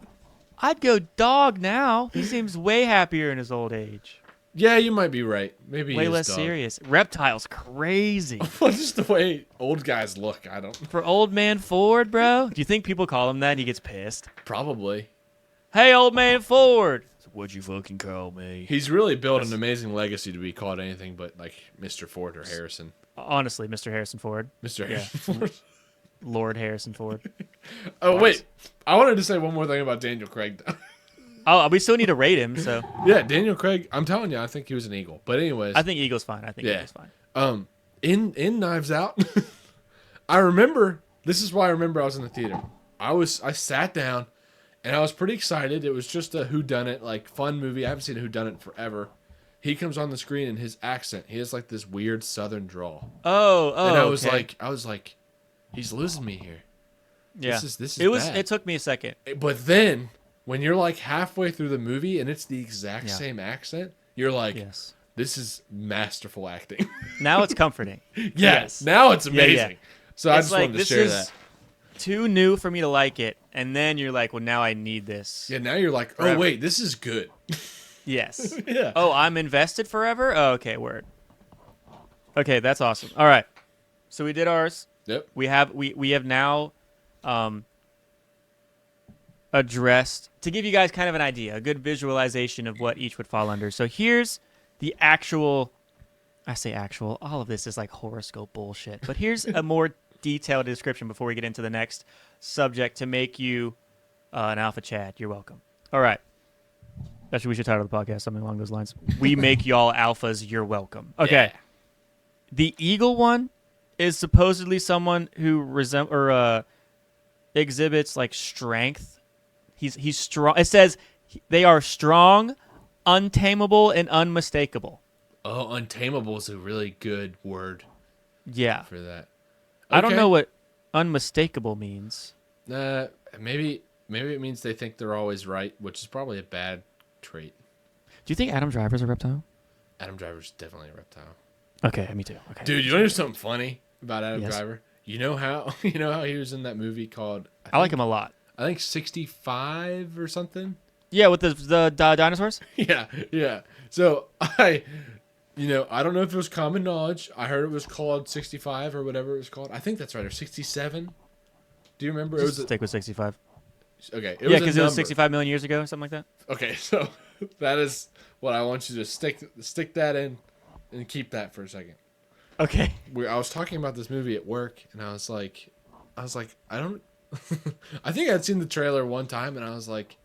I'd go dog now. He seems way happier in his old age.
Yeah, you might be right. Maybe
Way
he is
less
dog.
serious. Reptile's crazy.
Well, just the way old guys look. I don't.
For old man Ford, bro? Do you think people call him that and he gets pissed?
Probably.
Hey, old man Ford. What'd you fucking call me?
He's really built an amazing legacy to be called anything but like Mr. Ford or Harrison.
Honestly, Mr. Harrison Ford.
Mr.
Yeah.
Harrison Ford.
Lord Harrison Ford.
Oh, wait. I wanted to say one more thing about Daniel Craig, though.
Oh, we still need to rate him, so
Yeah, Daniel Craig. I'm telling you, I think he was an Eagle. But anyways,
I think Eagle's fine. Eagle's fine.
in Knives Out, I remember. This is why I remember I was in the theater. I sat down, and I was pretty excited. It was just a whodunit, like fun movie. I haven't seen a whodunit forever. He comes on the screen and his accent. He has like this weird Southern drawl.
Oh,
And I was
okay.
like, he's losing me here.
Yeah.
This is bad.
It took me a second.
But then when you're like halfway through the movie and it's the exact
Yeah.
same accent, you're like,
Yes.
this is masterful acting.
Now it's comforting.
Yes. Now it's amazing. Yeah. So I just wanted to share that.
Too new for me to like it, and then you're like, well, now I need this.
Yeah, now you're like, forever. Oh wait, this is good.
Yes.
Yeah.
Oh, I'm invested forever? Oh, okay, word. Okay, that's awesome. All right. So we did ours.
Yep.
We have now addressed, to give you guys kind of an idea, a good visualization of what each would fall under. So here's the actual, I say actual, all of this is like horoscope bullshit, but here's a more detailed description before we get into the next subject to make you an alpha Chad. You're welcome. All right. Actually, we should title the podcast something along those lines. We make y'all alphas. You're welcome. Okay. Yeah. The eagle one is supposedly someone who exhibits like strength. He's strong. It says they are strong, untamable, and unmistakable.
Oh, untamable is a really good word.
Yeah.
For that.
Okay. I don't know what unmistakable means.
Maybe it means they think they're always right, which is probably a bad trait.
Do you think Adam Driver's a reptile?
Adam Driver's definitely a reptile.
Okay, me too. Okay.
Dude, you want to hear something funny about Adam Driver? You know how he was in that movie called
I like him a lot.
I think 65 or something.
Yeah, with the dinosaurs?
Yeah. So I don't know if it was common knowledge. I heard it was called 65 or whatever it was called. I think that's right, or 67. Do you remember?
Just stick with 65.
Okay.
Yeah, because it was 65 million years ago, something like that.
Okay, so that is what I want you to stick that in and keep that for a second.
Okay.
I was talking about this movie at work, and I was like, I don't. I think I'd seen the trailer one time, and I was like,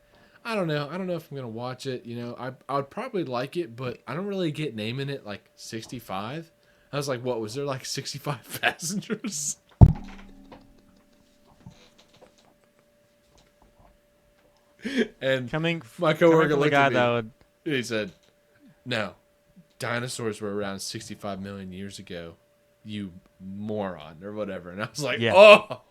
I don't know if I'm gonna watch it. I would probably like it, but I don't really get naming it like 65. I was like, what was there like 65 passengers? And my coworker looked at me. He said, "No, dinosaurs were around 65 million years ago, you moron," or whatever. And I was like, "Oh,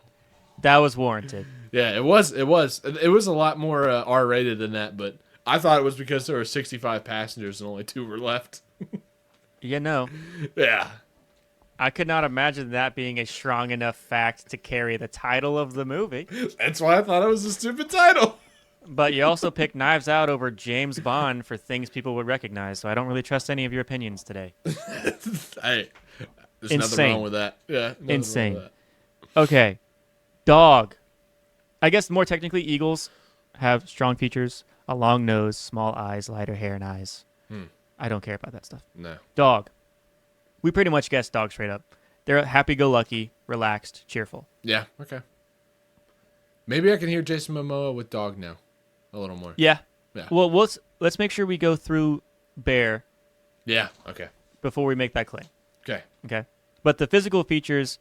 that was warranted."
Yeah, it was a lot more R-rated than that, but I thought it was because there were 65 passengers and only 2 were left. Yeah.
I could not imagine that being a strong enough fact to carry the title of the movie.
That's why I thought it was a stupid title.
But you also picked Knives Out over James Bond for things people would recognize, so I don't really trust any of your opinions today.
There's nothing wrong with that. Yeah,
insane. With that. Okay, dog. I guess more technically, eagles have strong features, a long nose, small eyes, lighter hair and eyes. I don't care about that stuff.
No.
Dog. We pretty much guessed dog straight up. They're happy-go-lucky, relaxed, cheerful.
Yeah, okay. Maybe I can hear Jason Momoa with dog now. A little more.
Yeah. Well, let's make sure we go through bear.
Yeah. Okay.
Before we make that claim.
Okay.
But the physical features,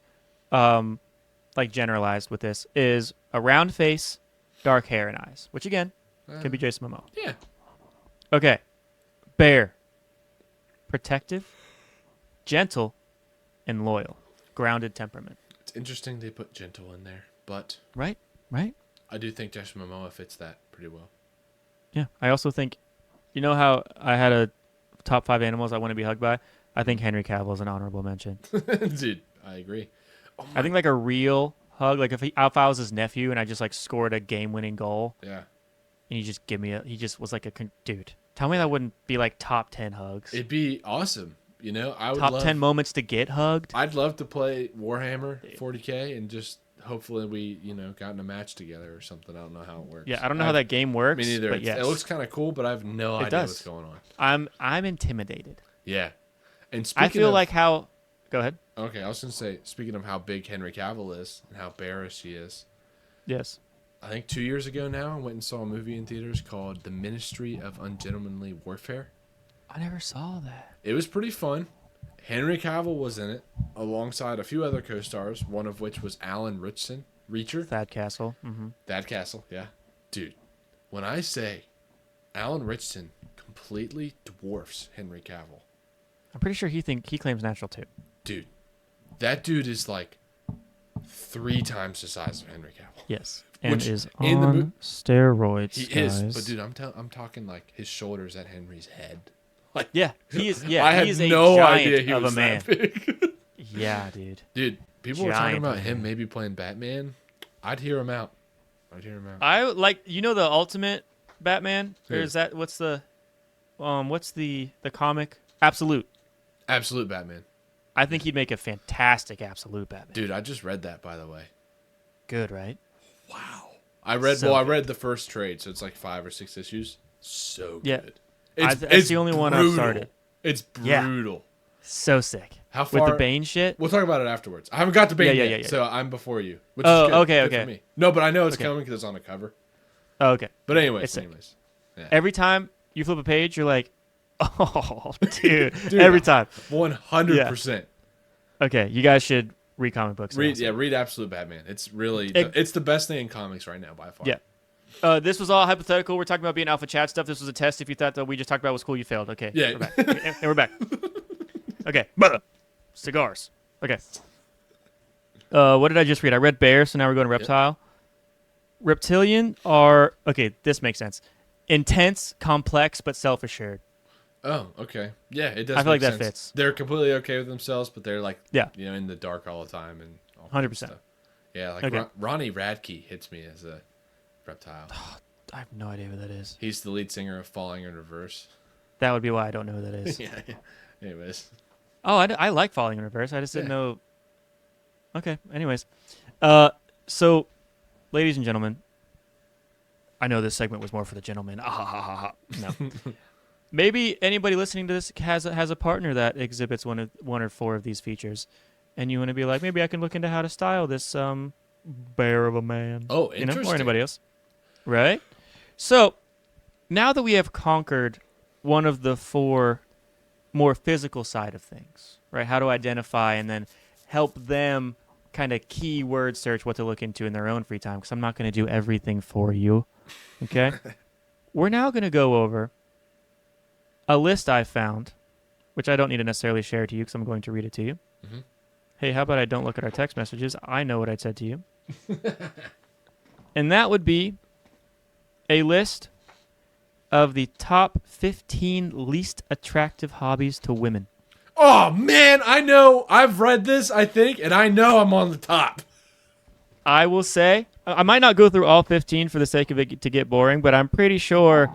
like generalized with this, is a round face, dark hair and eyes, which again could be Jason Momoa.
Yeah.
Okay. Bear. Protective, gentle, and loyal. Grounded temperament.
It's interesting they put gentle in there, but
right.
I do think Jason Momoa fits that pretty well.
Yeah, I also think, you know how I had a top 5 animals I want to be hugged by? I think Henry Cavill is an honorable mention.
Dude, I agree.
I think like a real hug, like if I was his nephew and I just like scored a game-winning goal.
Yeah.
And he just was like dude. Tell me that wouldn't be like top 10 hugs.
It'd be awesome. I would
top 10 moments to get hugged.
I'd love to play Warhammer 40K and just hopefully we, got in a match together or something. I don't know how it works.
Yeah, I don't know how that game works.
Me neither.
But yes.
It looks kind of cool, but I have no idea what's going
on. I'm intimidated.
Yeah. And
I feel like how... Go ahead.
Okay, I was going to say, speaking of how big Henry Cavill is and how bearish he is.
Yes.
I think 2 years ago now, I went and saw a movie in theaters called The Ministry of Ungentlemanly Warfare.
I never saw that.
It was pretty fun. Henry Cavill was in it, alongside a few other co-stars, one of which was Alan Reacher.
Thad Castle. Mm-hmm.
Thad Castle, yeah. Dude, when I say Alan Richardson completely dwarfs Henry Cavill.
I'm pretty sure he claims natural too.
Dude, that dude is like 3 times the size of Henry Cavill.
Yes, and is on steroids.
He
guys.
is, but dude, I'm talking like his shoulders at Henry's head. Like,
yeah, he is. Yeah,
I had
he is a
no
giant
idea he
of
was
a man.
that big.
Yeah, dude.
Dude, people were talking
Giant
about
man.
him maybe playing Batman. I'd hear him out.
I like the Ultimate Batman. Or
Who?
is that what's the comic? Absolute.
Absolute Batman.
I think he'd make a fantastic Absolute Batman.
Dude, I just read that, by the way.
Good, right?
Wow. I read the first trade, so it's like 5 or 6 issues. So good.
Yeah. It's the only one I've started.
It's brutal.
Yeah. So sick.
How far?
With the Bane shit?
We'll talk about it afterwards. I haven't got to Bane yet, so I'm before you. Which is good.
Okay.
For me. No, but I know it's coming because it's on the cover.
Oh, okay.
But anyways.
Yeah. Every time you flip a page, you're like, oh, dude. Every time.
100%.
Yeah. Okay, you guys should read comic books.
Read Absolute Batman. It's really it's the best thing in comics right now by far.
Yeah. This was all hypothetical. We're talking about being alpha chat stuff. This was a test. If you thought that we just talked about was cool, you failed. Okay.
Yeah.
We're back. and we're back. Okay. Cigars. Okay. What did I just read? I read bear, so now we're going to reptile. Yep. Reptilian are this makes sense. Intense, complex, but self-assured.
Oh, okay. Yeah, it does.
I feel like
sense.
that fits.
They're completely okay with themselves, but they're like, in the dark all the time and all
100%.
Yeah, like Ronnie Radke hits me as a reptile.
I have no idea who that is.
He's the lead singer of Falling in Reverse.
That would be why I don't know who that is.
Yeah. Anyways.
Oh, I like Falling in Reverse. I just didn't know. Okay. Anyways, so, ladies and gentlemen, I know this segment was more for the gentlemen. No. Maybe anybody listening to this has a partner that exhibits one or 4 of these features, and you want to be like, maybe I can look into how to style this bear of a man.
Oh, interesting.
Or anybody else, right? So now that we have conquered one of the 4 more physical side of things, right? How to identify and then help them kind of keyword search what to look into in their own free time, because I'm not going to do everything for you. Okay? We're now going to go over a list I found, which I don't need to necessarily share to you because I'm going to read it to you. Mm-hmm. Hey, how about I don't look at our text messages? I know what I said to you. And that would be a list of the top 15 least attractive hobbies to women.
Oh, man, I know. I've read this, I think, and I know I'm on the top.
I will say, I might not go through all 15 for the sake of it to get boring, but I'm pretty sure,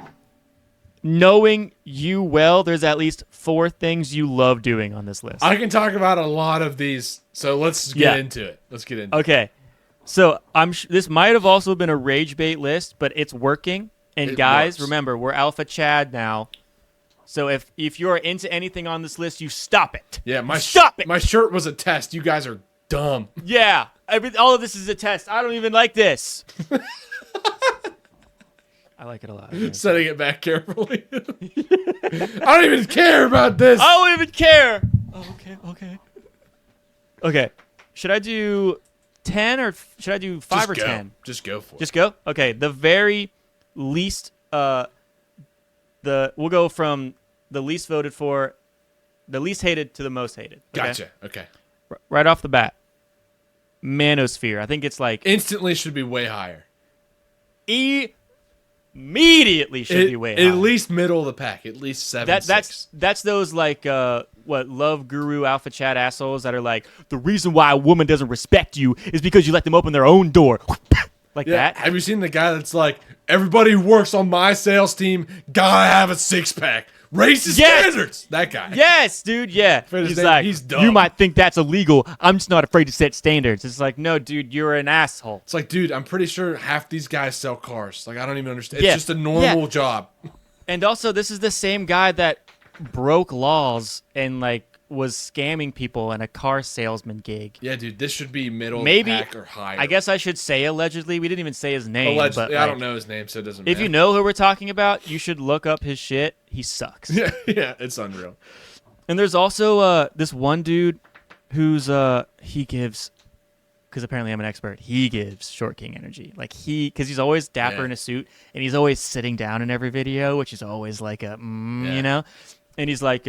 knowing you well, there's at least 4 things you love doing on this list.
I can talk about a lot of these, so let's get into it.
Okay. So this might have also been a rage bait list, but it's working. And guys, remember, we're Alpha Chad now. So if you are into anything on this list, you stop it.
Yeah, my shirt was a test. You guys are dumb.
Yeah, all of this is a test. I don't even like this. I like it a lot.
Setting it back carefully. I don't even care about this.
I don't even care. Oh, okay. Okay. Should I do 10 or should I do 5 or 10?
Just go for it.
Just go? Okay. The very least, we'll go from the least voted for, the least hated to the most hated.
Okay? Gotcha. Okay.
Right off the bat, manosphere. I think it's like
instantly should be way higher.
Immediately should be way higher.
At least middle of the pack. At least 7.
That's those like love guru alpha chat assholes that are like, the reason why a woman doesn't respect you is because you let them open their own door. Like that.
Have you seen the guy that's like, everybody who works on my sales team gotta have a 6-pack? Racist standards. That guy.
Yes, dude. Yeah.
He's dumb.
You might think that's illegal. I'm just not afraid to set standards. It's like, no, dude, you're an asshole.
It's like, dude, I'm pretty sure half these guys sell cars. Like, I don't even understand. It's just a normal job.
And also, this is the same guy that broke laws and like was scamming people in a car salesman gig.
Yeah, dude, this should be middle pack or higher.
I guess I should say allegedly. We didn't even say his name.
Allegedly.
But
I don't know his name, so it doesn't matter.
If you know who we're talking about, you should look up his shit. He sucks.
Yeah, it's unreal.
And there's also this one dude who's he gives, because apparently I'm an expert, he gives Short King energy. Like because he's always dapper in a suit, and he's always sitting down in every video, which is always like a, you know? And he's like,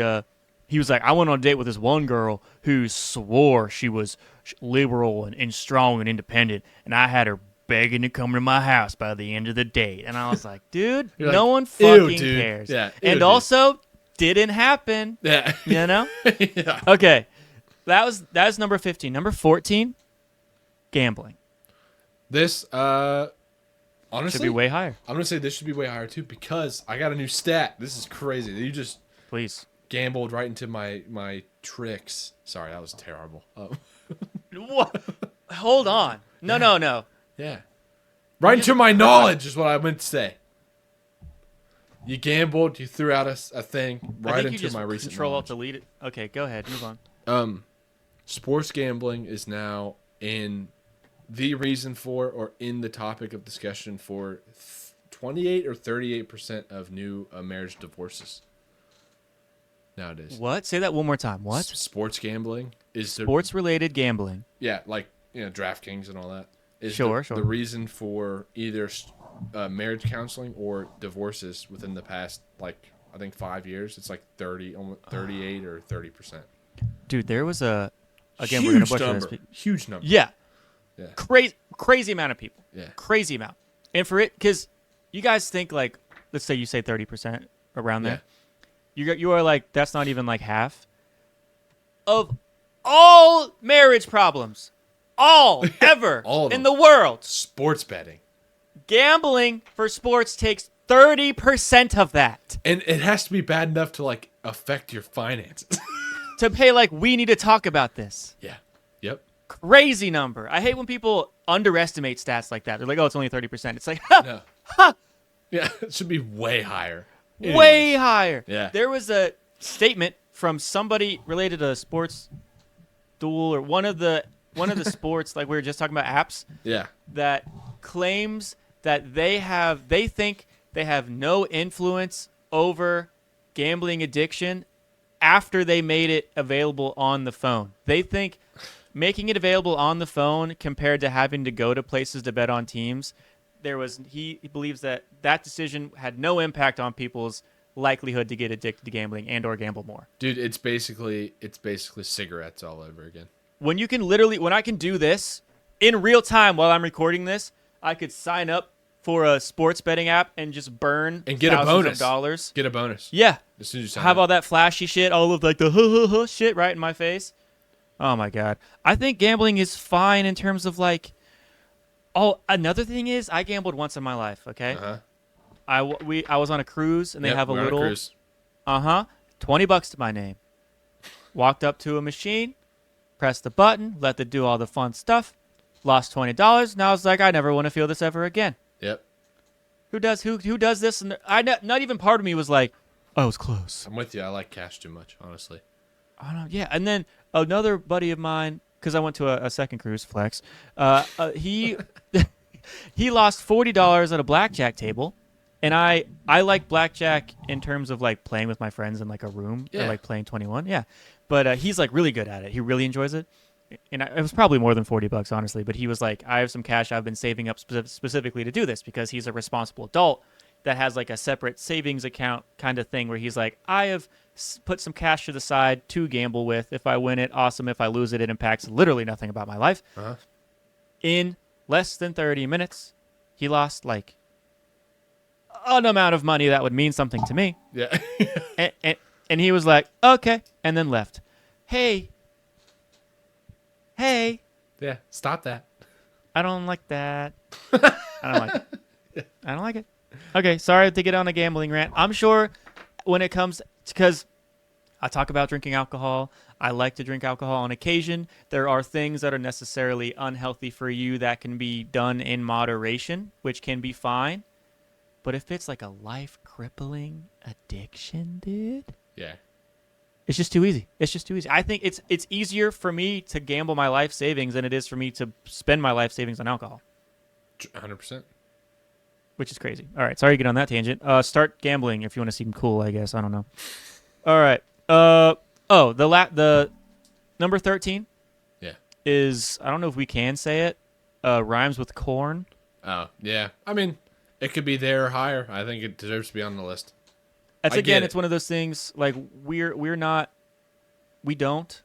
he was like, I went on a date with this one girl who swore she was liberal and strong and independent, and I had her begging to come to my house by the end of the date. And I was like, dude, no one fucking cares.
Yeah,
and also, didn't happen.
Yeah.
You know?
Yeah.
Okay. That was number 15. Number 14, gambling.
This, honestly,
Should be way higher.
I'm going to say this should be way higher, too, because I got a new stat. This is crazy. You just
Please.
gambled right into my tricks. Sorry, that was terrible.
What? Hold on. No.
Yeah. Right into my knowledge is what I meant to say. You gambled. You threw out a thing right into my recent
Control
knowledge.
Alt-Delete it. Okay, go ahead. Move on.
Sports gambling is now in the reason for, or in the topic of discussion for 28 or 38% of new marriage divorces nowadays.
What? Say that one more time. What?
Sports gambling is
Sports-related gambling.
Yeah, like DraftKings and all that. Is
Sure.
The reason for either marriage counseling or divorces within the past, like, I think 5 years. It's like 38 or 30%.
Dude, there was again,
Huge
we're gonna butcher
number.
this.
Huge number.
Yeah.
Yeah.
Crazy amount of people.
Yeah.
Crazy amount. And for it, because you guys think like, let's say you say 30% around there. You are like, that's not even like half of all marriage problems, ever
All of
in
them.
the world.
Sports betting.
Gambling for sports takes 30% of that.
And it has to be bad enough to, like, affect your finances.
To pay like, we need to talk about this.
Yeah. Yep.
Crazy number. I hate when people underestimate stats like that. They're like, oh, it's only 30%. It's like,
No. Yeah, it should be way higher.
way
Anyways.
higher.
Yeah.
There was a statement from somebody related to sports duel or one of the sports, like we were just talking about apps,
Yeah.
that claims that they think they have no influence over gambling addiction after they made it available on the phone. They think making it available on the phone compared to having to go to places to bet on teams, he believes that decision had no impact on people's likelihood to get addicted to gambling and or gamble more.
Dude, it's basically cigarettes all over again.
When I can do this in real time while I'm recording this, I could sign up for a sports betting app and just burn
And get a
thousands
bonus.
of dollars.
Get a bonus.
Yeah.
As soon as you sign
Have
up.
all that flashy shit, all of like the shit right in my face. Oh my god. I think gambling is fine in terms of like. Oh, another thing is I gambled once in my life. Okay.
Uh-huh.
I was on a cruise and they
Yep,
have a
we're on
little.
cruise.
$20 to my name. Walked up to a machine, pressed the button, let it do all the fun stuff. Lost $20. Now I was like, I never want to feel this ever again.
Yep.
Who does this? And not even part of me was like, oh, it was close.
I'm with you. I like cash too much, honestly.
I don't know. Yeah, and then another buddy of mine, because I went to a second cruise, flex. He he lost $40 at a blackjack table, and I like blackjack in terms of like playing with my friends in like a room or like playing 21. Yeah, but he's like really good at it. He really enjoys it. And it was probably more than $40, honestly. But he was like, I have some cash I've been saving up specifically to do this because he's a responsible adult that has like a separate savings account kind of thing where he's like, I have put some cash to the side to gamble with. If I win it, awesome. If I lose it, it impacts literally nothing about my life.
Uh-huh.
In less than 30 minutes, he lost like an amount of money that would mean something to me.
Yeah.
And he was like, okay, and then left. Hey.
Yeah. Stop that.
I don't like that. I don't like it. I don't like it. Okay, sorry to get on a gambling rant. I'm sure when it comes, because I talk about drinking alcohol, I like to drink alcohol on occasion. There are things that are necessarily unhealthy for you that can be done in moderation, which can be fine. But if it's like a life-crippling addiction, dude,
Yeah.
it's just too easy. It's just too easy. I think it's easier for me to gamble my life savings than it is for me to spend my life savings on alcohol.
100%.
Which is crazy. All right, sorry to get on that tangent. Start gambling if you want to seem cool, I guess. I don't know. All right. The number 13
Yeah.
is, I don't know if we can say it, rhymes with corn.
Oh, yeah. I mean, it could be there or higher. I think it deserves to be on the list.
That's
I
again,
get
it's
it.
one of those things like we don't,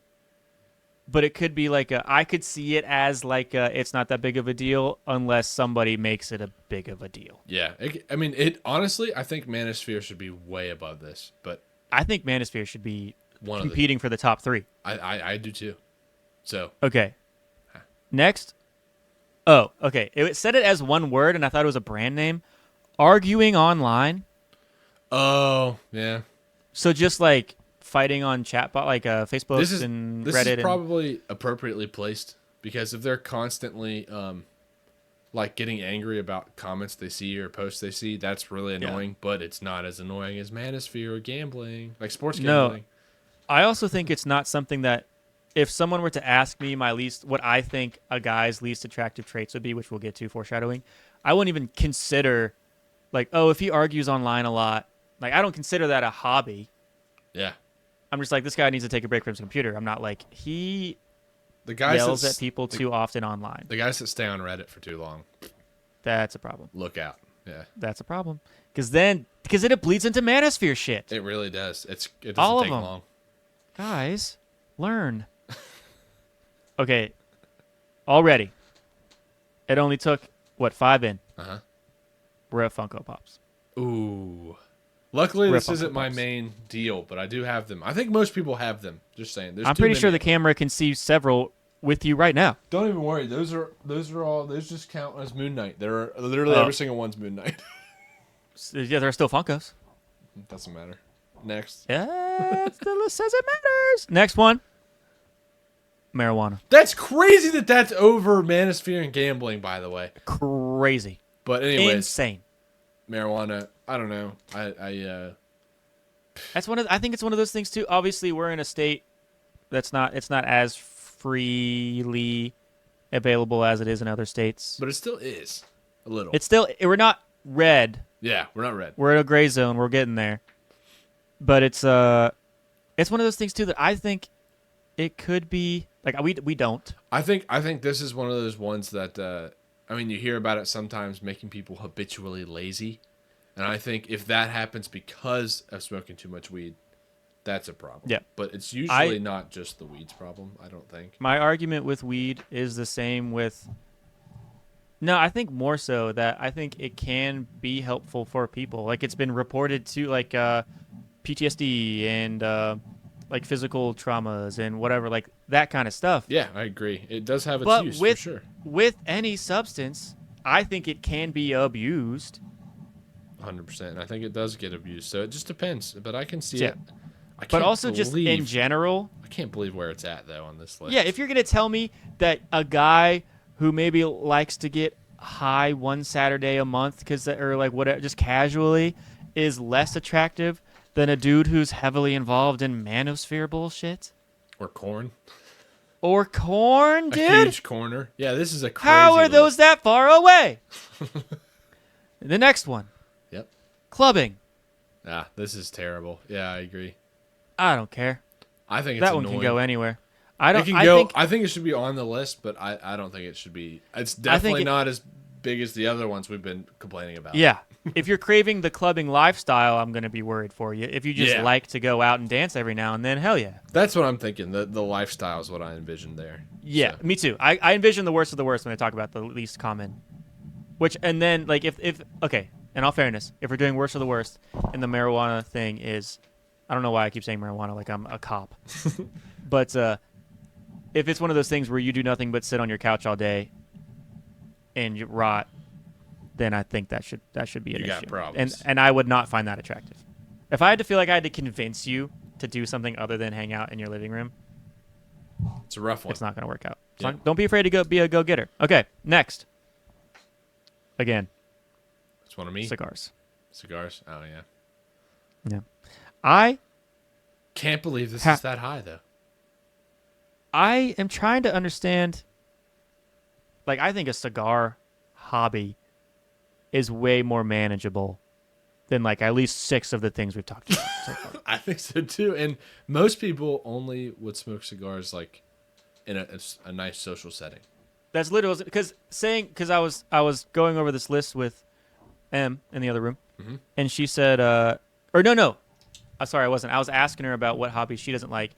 but it could be like I could see it as like it's not that big of a deal unless somebody makes it a big of a deal.
Yeah. Honestly, I think Manosphere should be way above this, but
I think Manosphere should be competing for the top 3.
I do too. So
okay. Next. Oh, okay. It said it as one word, and I thought it was a brand name. Arguing online.
Oh yeah.
So just like fighting on chatbot, like Facebook and Reddit. This is
probably appropriately placed because if they're constantly like getting angry about comments they see or posts they see, that's really annoying. But it's not as annoying as Manosphere or gambling, like sports gambling.
No, I also think it's not something that if someone were to ask me what I think a guy's least attractive traits would be, which we'll get to foreshadowing, I wouldn't even consider like, oh, if he argues online a lot, like I don't consider that a hobby.
Yeah.
I'm just like, this guy needs to take a break from his computer. I'm not like, the guy yells at people too often online.
The guys that stay on Reddit for too long.
That's a problem.
Look out. Yeah.
That's a problem. Because then it bleeds into Manosphere shit.
It really does. It doesn't
all
take
of them.
long.
Guys, learn. Okay. Already. It only took, 5 in?
Uh-huh.
We're at Funko Pops.
Ooh. Luckily, this isn't my main deal, but I do have them. I think most people have them. Just saying.
I'm pretty sure the camera can see several with you right now.
Don't even worry. Those just count as Moon Knight. They're literally every single one's Moon Knight.
Yeah, there are still Funkos.
Doesn't matter. Next.
Yeah, it still says it matters. Next one. Marijuana.
That's crazy that's over Manosphere and gambling, by the way.
Crazy.
But anyways.
Insane.
Marijuana, I don't know.
I think it's one of those things too. Obviously, we're in a state it's not as freely available as it is in other states.
But it still is a little.
We're not red.
Yeah, we're not red.
We're in a gray zone. We're getting there. But it's one of those things too that I think it could be like we don't.
I think this is one of those ones that you hear about it sometimes making people habitually lazy. And I think if that happens because of smoking too much weed, that's a problem.
Yeah.
But it's usually not just the weed's problem, I don't think.
My argument with weed is the same with... No, I think more so that I think it can be helpful for people. Like it's been reported to like PTSD and like physical traumas and whatever, like that kind of stuff.
Yeah, I agree. It does have its use, for sure.
With any substance, I think it can be abused.
100%. And I think it does get abused. So it just depends. But I can see it.
But also just in general.
I can't believe where it's at, though, on this list.
Yeah, if you're going to tell me that a guy who maybe likes to get high one Saturday a month or like whatever, just casually, is less attractive than a dude who's heavily involved in Manosphere bullshit.
Or corn.
Dude.
A huge corner. Yeah, this is a crazy
How are those
list.
that far away? The next one.
Yep.
Clubbing.
This is terrible. Yeah, I agree.
I don't care.
I think
that
annoying.
One can go anywhere.
I think it should be on the list, but I don't think it should be. It's definitely not as big as the other ones we've been complaining about.
Yeah. If you're craving the clubbing lifestyle, I'm going to be worried for you. If you just like to go out and dance every now and then, hell yeah.
That's what I'm thinking. The lifestyle is what I envisioned there.
Yeah, so. Me too. I envision the worst of the worst when I talk about the least common. And then, like, if okay, in all fairness, if we're doing worst of the worst, and the marijuana thing is, I don't know why I keep saying marijuana like I'm a cop. But if it's one of those things where you do nothing but sit on your couch all day and you rot, then I think that should be an issue.
You got problems.
And I would not find that attractive. If I had to feel like I had to convince you to do something other than hang out in your living room,
it's a rough one.
It's not going to work out. Yeah. Don't be afraid to be a go-getter. Okay, next. Again.
It's one of me.
Cigars.
Oh, yeah.
Yeah. I
can't believe this is that high, though.
I am trying to understand. Like, I think a cigar hobby is way more manageable than like at least 6 of the things we've talked about so far.
I think so too. And most people only would smoke cigars like in a nice social setting.
That's literally because I was going over this list with M in the other room, and she said, no. Sorry, I wasn't. I was asking her about what hobbies she doesn't like.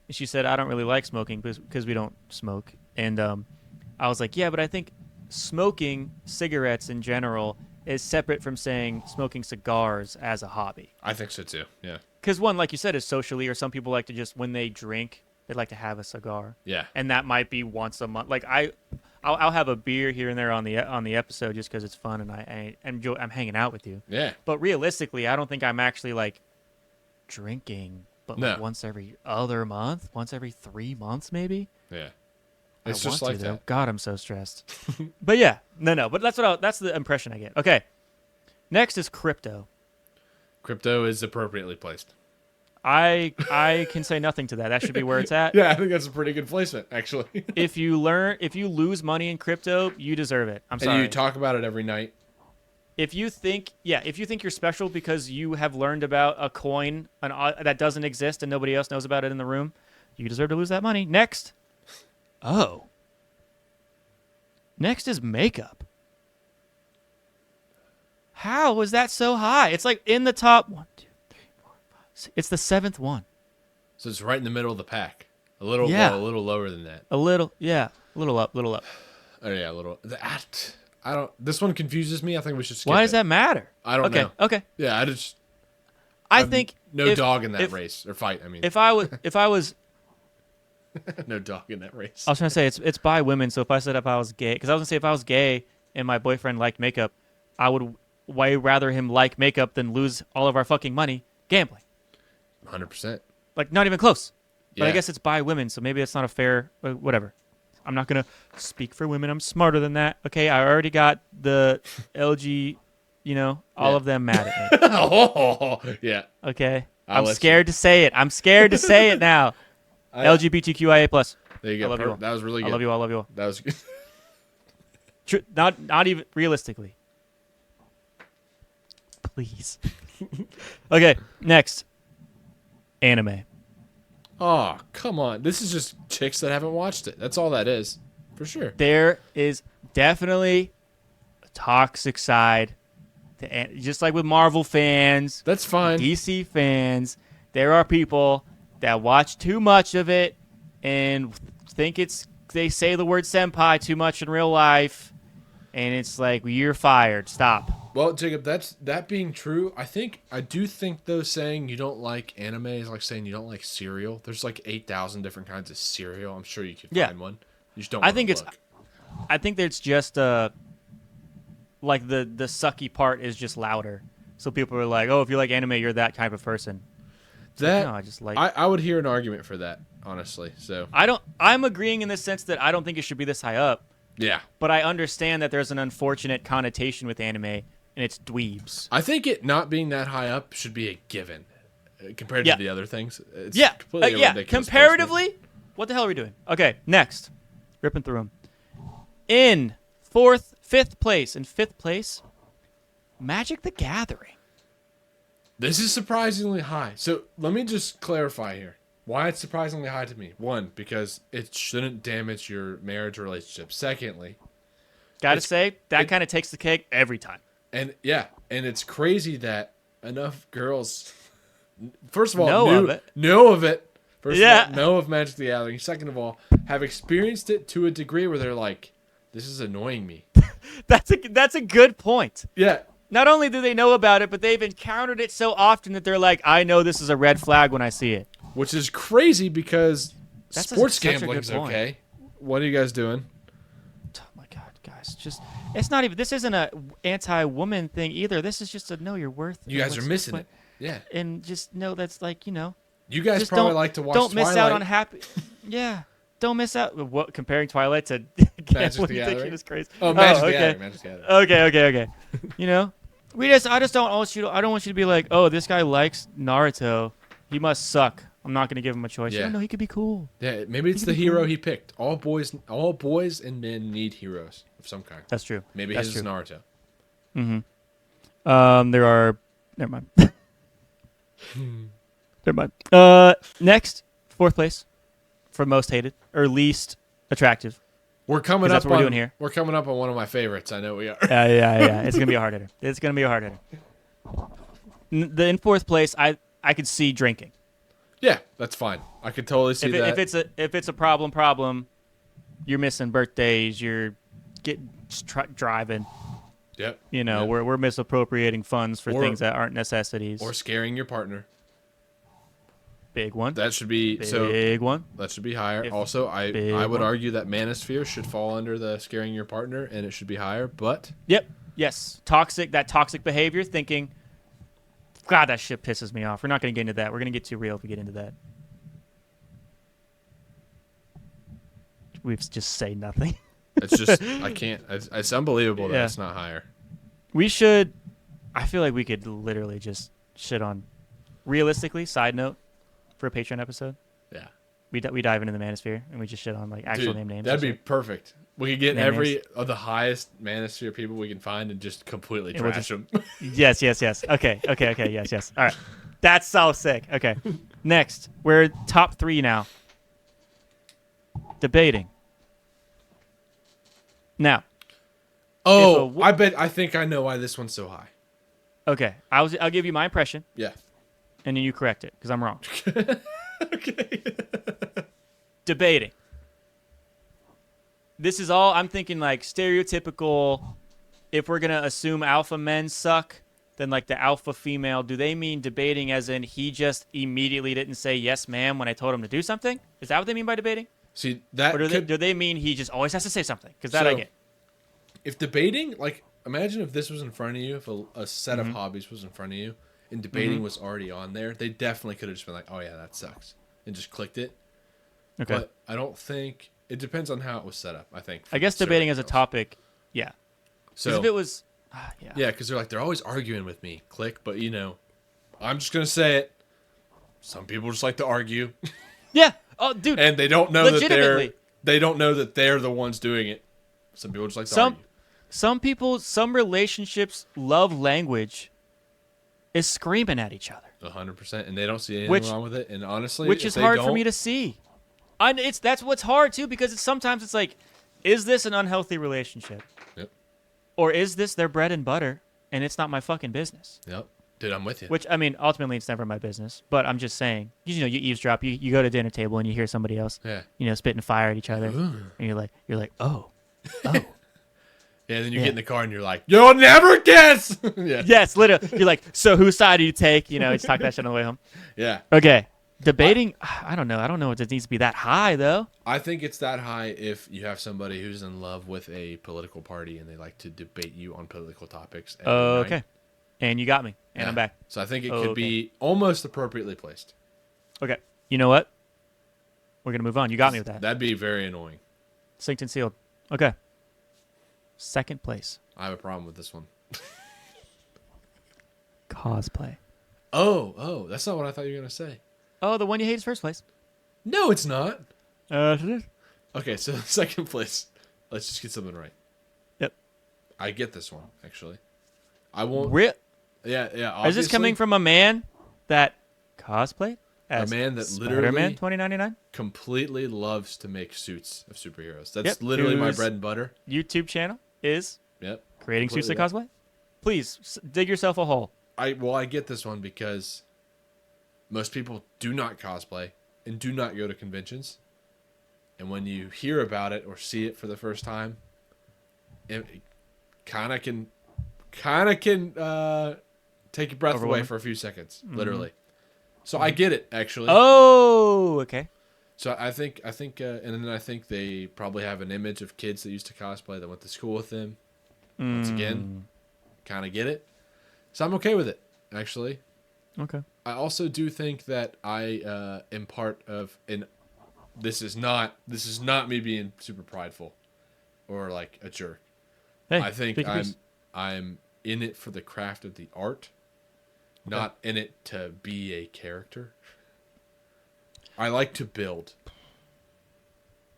And she said, I don't really like smoking because we don't smoke. And I was like, yeah, but I think smoking cigarettes in general is separate from saying smoking cigars as a hobby.
I think so too, yeah.
Because one, like you said, is socially, or some people like to just, when they drink, they like to have a cigar.
Yeah.
And that might be once a month. Like I'll have a beer here and there on the episode just because it's fun and I'm hanging out with you.
Yeah.
But realistically, I don't think I'm actually like drinking, but
No.
like once every other month, once every 3 months maybe.
Yeah. It's just like that.
God, I'm so stressed. But yeah, no. But that's the impression I get. Okay. Next is crypto.
Crypto is appropriately placed.
I can say nothing to that. That should be where it's at.
Yeah, I think that's a pretty good placement, actually.
If you lose money in crypto, you deserve it. I'm sorry.
And you talk about it every night.
If you think you're special because you have learned about a coin that doesn't exist and nobody else knows about it in the room, you deserve to lose that money. Next. Oh. Next is makeup. How is that so high? It's like in the top 1, 2, 3, 4, 5, 6. It's the 7th one.
So it's right in the middle of the pack. A little lower than that.
A little up.
Oh yeah, a little. I don't. This one confuses me. I think we should skip
Why does
it.
that matter?
I don't know.
Okay.
Yeah,
I think
no dog in that race or fight. I mean,
if I was
no dog in that race.
I was trying to say it's by women. So if I was gay, because I was gonna say if I was gay and my boyfriend liked makeup, I would way rather him like makeup than lose all of our fucking money gambling.
100%.
Like not even close. But
Yeah.
I guess it's by women, so maybe it's not a fair. Whatever. I'm not gonna speak for women. I'm smarter than that. Okay, I already got the LG. All of them mad at me.
Oh, yeah.
Okay, I'm scared to say it. I'm scared to say it now. LGBTQIA+.
There you go.
I love you all.
That was really good.
I love you all. Love you all.
That was good.
Not even realistically. Please. Okay, next. Anime.
Oh, come on. This is just chicks that haven't watched it. That's all that is. For sure.
There is definitely a toxic side to just like with Marvel fans.
That's fine.
DC fans. There are people that watch too much of it and think they say the word senpai too much in real life, and it's like, you're fired. Stop.
Well, Jacob, that being true, I do think though saying you don't like anime is like saying you don't like cereal. There's like 8,000 different kinds of cereal. I'm sure you could find one. You just don't. I think
it's just like the sucky part is just louder. So people are like, oh, if you like anime, you're that type of person.
That
no, I just like.
I would hear an argument for that, honestly. So
I'm agreeing in the sense that I don't think it should be this high up.
Yeah.
But I understand that there's an unfortunate connotation with anime, and it's dweebs.
I think it not being that high up should be a given compared to the other things. It's
completely ridiculous. Comparatively, what the hell are we doing? Okay, next. Ripping through them. In fifth place, Magic the Gathering.
This is surprisingly high. So let me just clarify here. Why it's surprisingly high to me. One, because it shouldn't damage your marriage or relationship. Secondly,
gotta say, that kind of takes the cake every time.
And it's crazy that enough girls, first of all, know of it. First of all, know of Magic the Gathering. Second of all, have experienced it to a degree where they're like, this is annoying me.
That's a good point.
Yeah.
Not only do they know about it, but they've encountered it so often that they're like, I know this is a red flag when I see it.
Which is crazy because sports gambling is okay. What are you guys doing?
Oh my God, guys! It's not even. This isn't a anti-woman thing either. This is just a know your worth.
You guys are missing it. Yeah.
And just know that's like,
You guys probably like to watch.
Don't
Twilight.
miss out on happy. Yeah. Don't miss out. What, comparing Twilight to
Magic the Gathering
is crazy.
Oh, Magic the Gathering. Magic the
Okay.
Gathering.
I just don't want you to. I don't want you to be like, oh, this guy likes Naruto. He must suck. I'm not going to give him a choice.
Yeah.
No, he could be cool.
Yeah, maybe it's the hero he picked. All boys and men need heroes of some kind.
That's true.
Maybe his is Naruto.
Mm-hmm. There are. Never mind. Never mind. Next, fourth place for most hated or least attractive.
We're coming up.
That's what we're doing here.
We're coming up on one of my favorites. I know we are.
Yeah. It's gonna be a hard hitter. In fourth place, I could see drinking.
Yeah, that's fine. I could totally see that.
If it's a problem, you're missing birthdays. You're driving.
Yep.
We're misappropriating funds for things that aren't necessities.
Or scaring your partner.
Big one.
That should be
big one.
That should be higher.
If
Also, I would
one.
argue that manosphere should fall under the scaring your partner, and it should be higher. But
Yep. Yes. That toxic behavior, thinking, God, that shit pisses me off. We're not going to get into that. We're going to get too real if we get into that. We just say nothing.
it's just I can't. It's unbelievable that it's not higher.
We should. I feel like we could literally just shit on. Realistically, side note, for a Patreon episode.
Yeah.
We dive into the manosphere and we just shit on like actual names.
That'd be perfect. We could get every of the highest manosphere people we can find and just completely trash them.
Yes. Okay. Yes. All right. That's so sick. Okay. Next, we're top 3 now. Debating. Now.
Oh, I think I know why this one's so high.
Okay. I'll give you my impression.
Yeah.
And then you correct it because I'm wrong.
Okay.
Debating. This is all I'm thinking like stereotypical. If we're going to assume alpha men suck, then like the alpha female, do they mean debating as in he just immediately didn't say yes, ma'am when I told him to do something? Is that what they mean by debating?
See, that
or do they mean he just always has to say something? Because that I get.
If debating, like, imagine if this was in front of you, if a set of hobbies was in front of you, and debating was already on there, they definitely could have just been like, oh yeah, that sucks, and just clicked it. Okay. But I don't think, it depends on how it was set up, I think.
I guess debating as a topic, yeah.
So
if it was,
yeah, because they're always arguing with me, click, but I'm just going to say it. Some people just like to argue.
Yeah. Oh, dude.
And they don't know that they're the ones doing it. Some people just like to argue.
Some relationships love language is screaming at each other.
100%, and they don't see anything wrong with it. And honestly,
which is hard for me to see. That's what's hard too, because sometimes it's like, is this an unhealthy relationship?
Yep.
Or is this their bread and butter, and it's not my fucking business?
Yep. Dude, I'm with you.
Which, I mean, ultimately, it's never my business. But I'm just saying, you eavesdrop. You go to dinner table and you hear somebody else, spitting fire at each other, and you're like, oh.
Yeah, then you get in the car and you're like, you'll never guess. Yeah.
Yes, literally. You're like, so whose side do you take? Just talk that shit on the way home.
Yeah.
Okay. Debating, I don't know. I don't know if it needs to be that high, though.
I think it's that high if you have somebody who's in love with a political party and they like to debate you on political topics.
Okay. And you got me. And I'm back.
So I think it could be almost appropriately placed.
Okay. You know what? We're going to move on. You got me with that.
That'd be very annoying.
Synced and sealed. Okay. Second place.
I have a problem with this one.
Cosplay.
Oh, that's not what I thought you were going to say.
Oh, the one you hate is first place.
No, it's not.
It is.
Okay, so second place. Let's just get something right.
Yep.
I get this one, actually. I won't. Yeah, obviously.
Is this coming from a man that cosplayed as
a man that
Spider-Man
literally
2099
completely loves to make suits of superheroes? That's literally my bread and butter.
YouTube channel is creating suits that cosplay. Please dig yourself a hole.
I get this one because most people do not cosplay and do not go to conventions, and when you hear about it or see it for the first time, it kind of can take your breath away for a few seconds, literally. So I get it, actually.
Oh, okay.
So I think, and then I think they probably have an image of kids that used to cosplay that went to school with them. Once again, kind of get it. So I'm okay with it, actually.
Okay.
I also do think that I am part of, and this is not me being super prideful or like a jerk.
Hey,
I think I'm in it for the craft of the art, not in it to be a character. I like to build.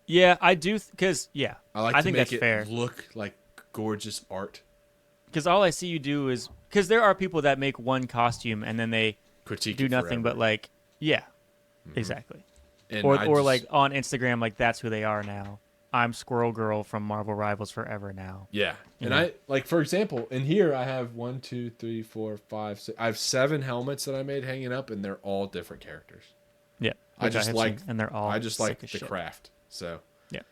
Yeah, I do, because
I
think
make
that's fair.
Look like gorgeous art.
Because all I see you do is, because there are people that make one costume and then they
critique
do nothing
forever.
but like, exactly.
And
or like on Instagram, like that's who they are now. I'm Squirrel Girl from Marvel Rivals forever now.
Yeah. And I, like, for example, in here I have 1, 2, 3, 4, 5, 6. I have 7 helmets that I made hanging up, and they're all different characters.
Yeah.
I just like the
shit.
craft. So
yeah.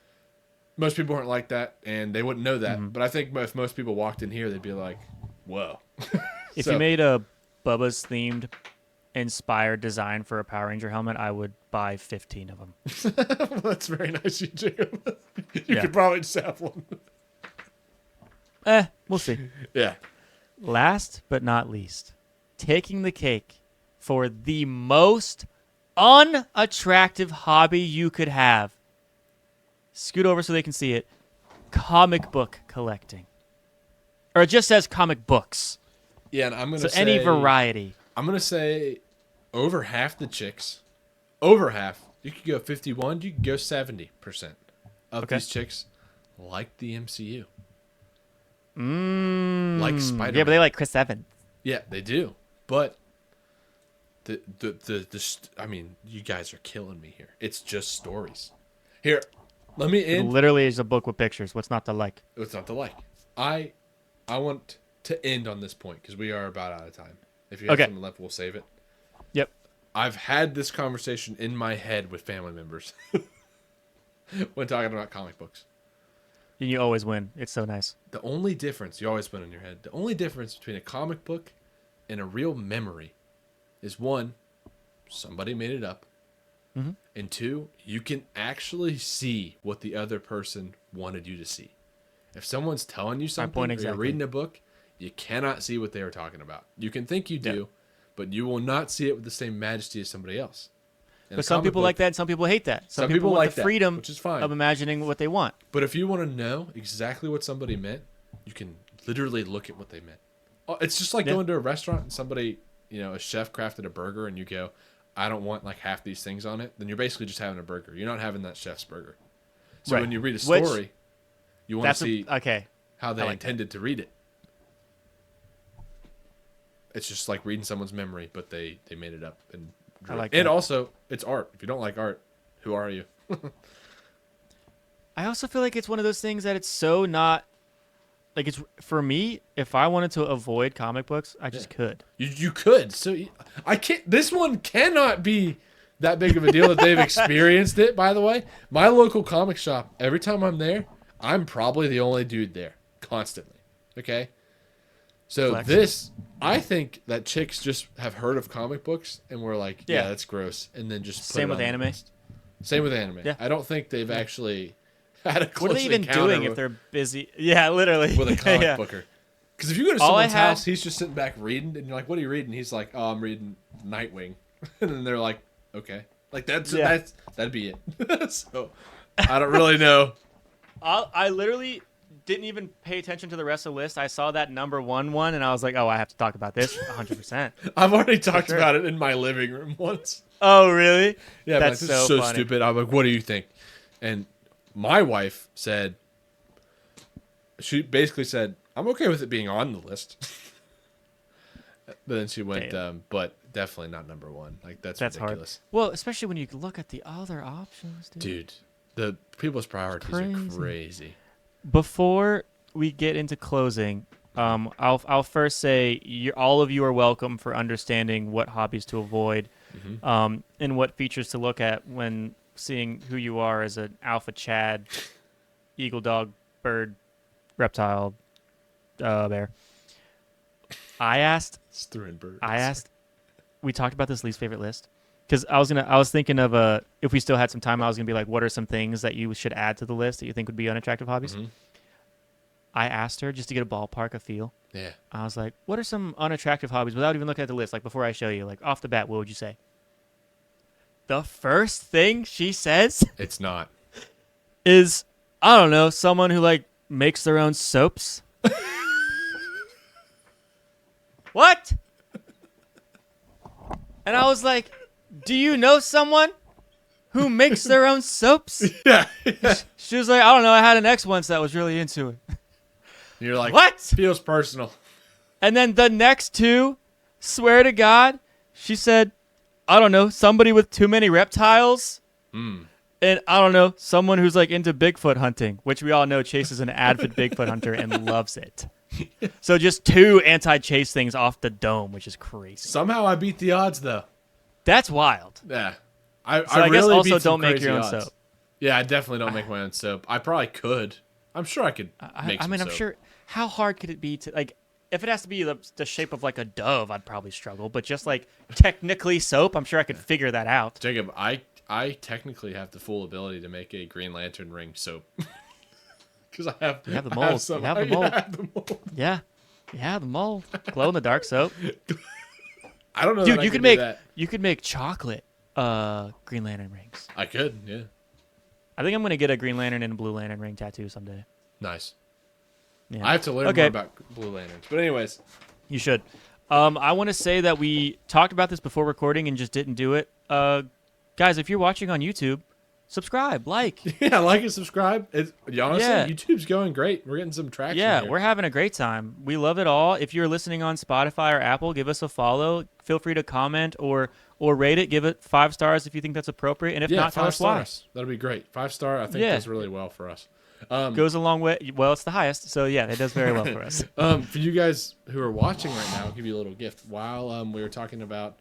Most people aren't like that, and they wouldn't know that. But I think if most people walked in here, they'd be like, whoa.
If you made a Bubba's themed inspired design for a Power Ranger helmet, I would buy 15 of them.
Well, that's very nice, you Jacob. You could probably just have one.
We'll see.
Yeah.
Last but not least, taking the cake for the most unattractive hobby you could have. Scoot over so they can see it. Comic book collecting. Or it just says comic books.
Yeah, and I'm going to say...
any variety.
I'm going to say over half the chicks, over half, you could go 51, you could go 70% of these chicks like the MCU. Like Spider-Man.
Yeah, but they like Chris Evans.
Yeah, they do. But I mean, you guys are killing me here. It's just stories. Here, let me end.
It literally is a book with pictures. What's not to like?
What's not to like? I want to end on this point because we are about out of time. If you have something left, we'll save it.
Yep.
I've had this conversation in my head with family members when talking about comic books.
And you always win. It's so nice.
The only difference, you always win in your head, the only difference between a comic book and a real memory is one, somebody made it up.
Mm-hmm.
And two, you can actually see what the other person wanted you to see. If someone's telling you something or you're reading a book, you cannot see what they were talking about. You can think you do, but you will not see it with the same majesty as somebody else.
But some people like that and some people hate that. Some people want
like
the freedom
which is fine.
of imagining what they want.
But if you want to know exactly what somebody meant, you can literally look at what they meant. It's just like going to a restaurant and somebody, a chef crafted a burger and you go, I don't want like half these things on it. Then you're basically just having a burger. You're not having that chef's burger. So when you read a story, you want to see how they intended to read it. It's just like reading someone's memory, but they made it up and drew it. And also, it's art. If you don't like art, who are you?
I also feel like it's one of those things that it's so not like it's for me. If I wanted to avoid comic books, I just could.
You could. So I can't. This one cannot be that big of a deal that they've experienced it. By the way, my local comic shop. Every time I'm there, I'm probably the only dude there constantly. Okay. So I think that chicks just have heard of comic books and were like, yeah, that's gross, and then just put
same with anime.
Same with anime. Yeah. I don't think they've actually had a close
What are they even doing if they're busy? Yeah, literally.
With a comic booker. Because if you go to someone's house, he's just sitting back reading, and you're like, what are you reading? He's like, oh, I'm reading Nightwing. And then they're like, okay. Like, that'd be it. So, I don't really know.
I literally didn't even pay attention to the rest of the list. I saw that number one, and I was like, oh, I have to talk about this 100%.
I've already talked about it in my living room once.
Oh, really?
Yeah, that's like, this is so stupid. I'm like, what do you think? And my wife said, she basically said, I'm okay with it being on the list. But then she went, but definitely not number one. Like, that's ridiculous.
Hard. Well, especially when you look at the other options, dude.
Dude, the people's priorities are crazy.
Before we get into closing, I'll first say all of you are welcome for understanding what hobbies to avoid, and what features to look at when seeing who you are as an alpha Chad, eagle, dog, bird, reptile, bear. I asked. We talked about this least favorite list because I was thinking of if we still had some time, I was gonna be like, what are some things that you should add to the list that you think would be unattractive hobbies? Mm-hmm. I asked her just to get a ballpark, a feel.
Yeah.
I was like, what are some unattractive hobbies without even looking at the list? Like before I show you, like off the bat, what would you say? The first thing she says,
it's not,
is I don't know, someone who like makes their own soaps. What? And I was like, do you know someone who makes their own soaps?
Yeah.
She was like, I don't know. I had an ex once that was really into it.
You're like,
what?
Feels personal.
And then the next two, swear to God, she said, I don't know, somebody with too many reptiles. And I don't know, someone who's like into Bigfoot hunting, which we all know Chase is an avid Bigfoot hunter and loves it. So just two anti-Chase things off the dome, which is crazy.
Somehow I beat the odds, though.
That's wild.
Yeah.
I really guess also don't make your own soap.
Yeah, I definitely don't make my own soap. I probably could. I'm sure I could make some
I'm
soap.
sure. How hard could it be to, like, if it has to be the shape of like a dove, I'd probably struggle. But just like technically soap, I'm sure I could figure that out.
Jacob, I technically have the full ability to make a Green Lantern ring soap. Because I have
the mold. You have the mold.
I have the mold.
Yeah. Yeah, the mold. Glow in the dark soap.
I don't know.
Dude,
that
you could make chocolate Green Lantern rings.
I could, yeah.
I think I'm gonna get a Green Lantern and a Blue Lantern ring tattoo someday.
Nice.
Yeah.
I have to learn more about Blue Lanterns. But anyways.
You should. I want to say that we talked about this before recording and just didn't do it. Guys, if you're watching on YouTube, subscribe, like.
Yeah, like and subscribe. Honestly, YouTube's going great. We're getting some traction here.
We're having a great time. We love it all. If you're listening on Spotify or Apple, give us a follow. Feel free to comment or rate it. Give it 5 stars if you think that's appropriate. And if not, tell us why.
That'll be great. 5-star, I think, does really well for us.
Goes a long way. Well, it's the highest. So, yeah, it does very well for us.
For you guys who are watching right now, I'll give you a little gift. While we were talking about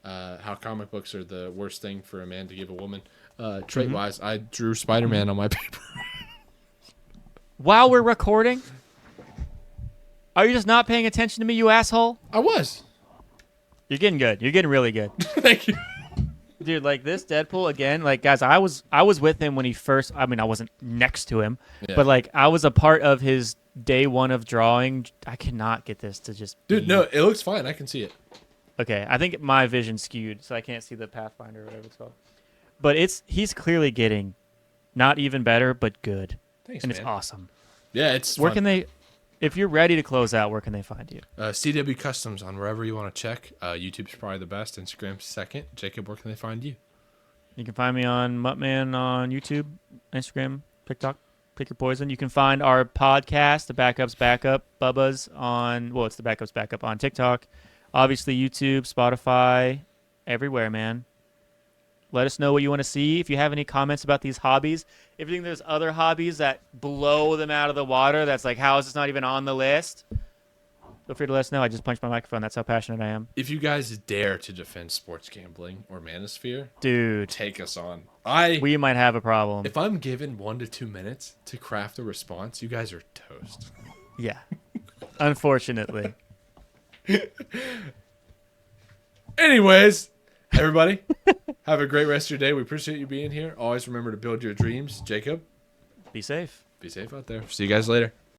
how comic books are the worst thing for a man to give a woman, trait-wise, I drew Spider-Man on my paper.
While we're recording? Are you just not paying attention to me, you asshole?
I was.
You're getting good. You're getting really good.
Thank you.
Dude, like this Deadpool again, like guys, I was with him when he first, I mean, I wasn't next to him, but like I was a part of his day one of drawing. I cannot get this to just
no, it looks fine. I can see it.
Okay, I think my vision skewed, so I can't see the Pathfinder or whatever it's called. But he's clearly getting not even better, but good.
Thanks,
and
man.
It's awesome.
Yeah, it's
Where
fun.
can they, if you're ready to close out, where can they find you?
CW Customs on wherever you want to check. YouTube's probably the best. Instagram's second. Jacob, where can they find you?
You can find me on Muttman on YouTube, Instagram, TikTok. Pick your poison. You can find our podcast, The Backup's Backup, Bubba's on, well, it's The Backup's Backup on TikTok. Obviously, YouTube, Spotify, everywhere, man. Let us know what you want to see. If you have any comments about these hobbies, if you think there's other hobbies that blow them out of the water, that's like, how is this not even on the list? Feel free to let us know. I just punched my microphone. That's how passionate I am.
If you guys dare to defend sports gambling or Manosphere,
dude,
take us on.
We might have a problem.
If I'm given 1 to 2 minutes to craft a response, you guys are toast.
Yeah. Unfortunately.
Anyways, everybody, have a great rest of your day. We appreciate you being here. Always remember to build your dreams. Jacob,
be safe.
Be safe out there. See you guys later.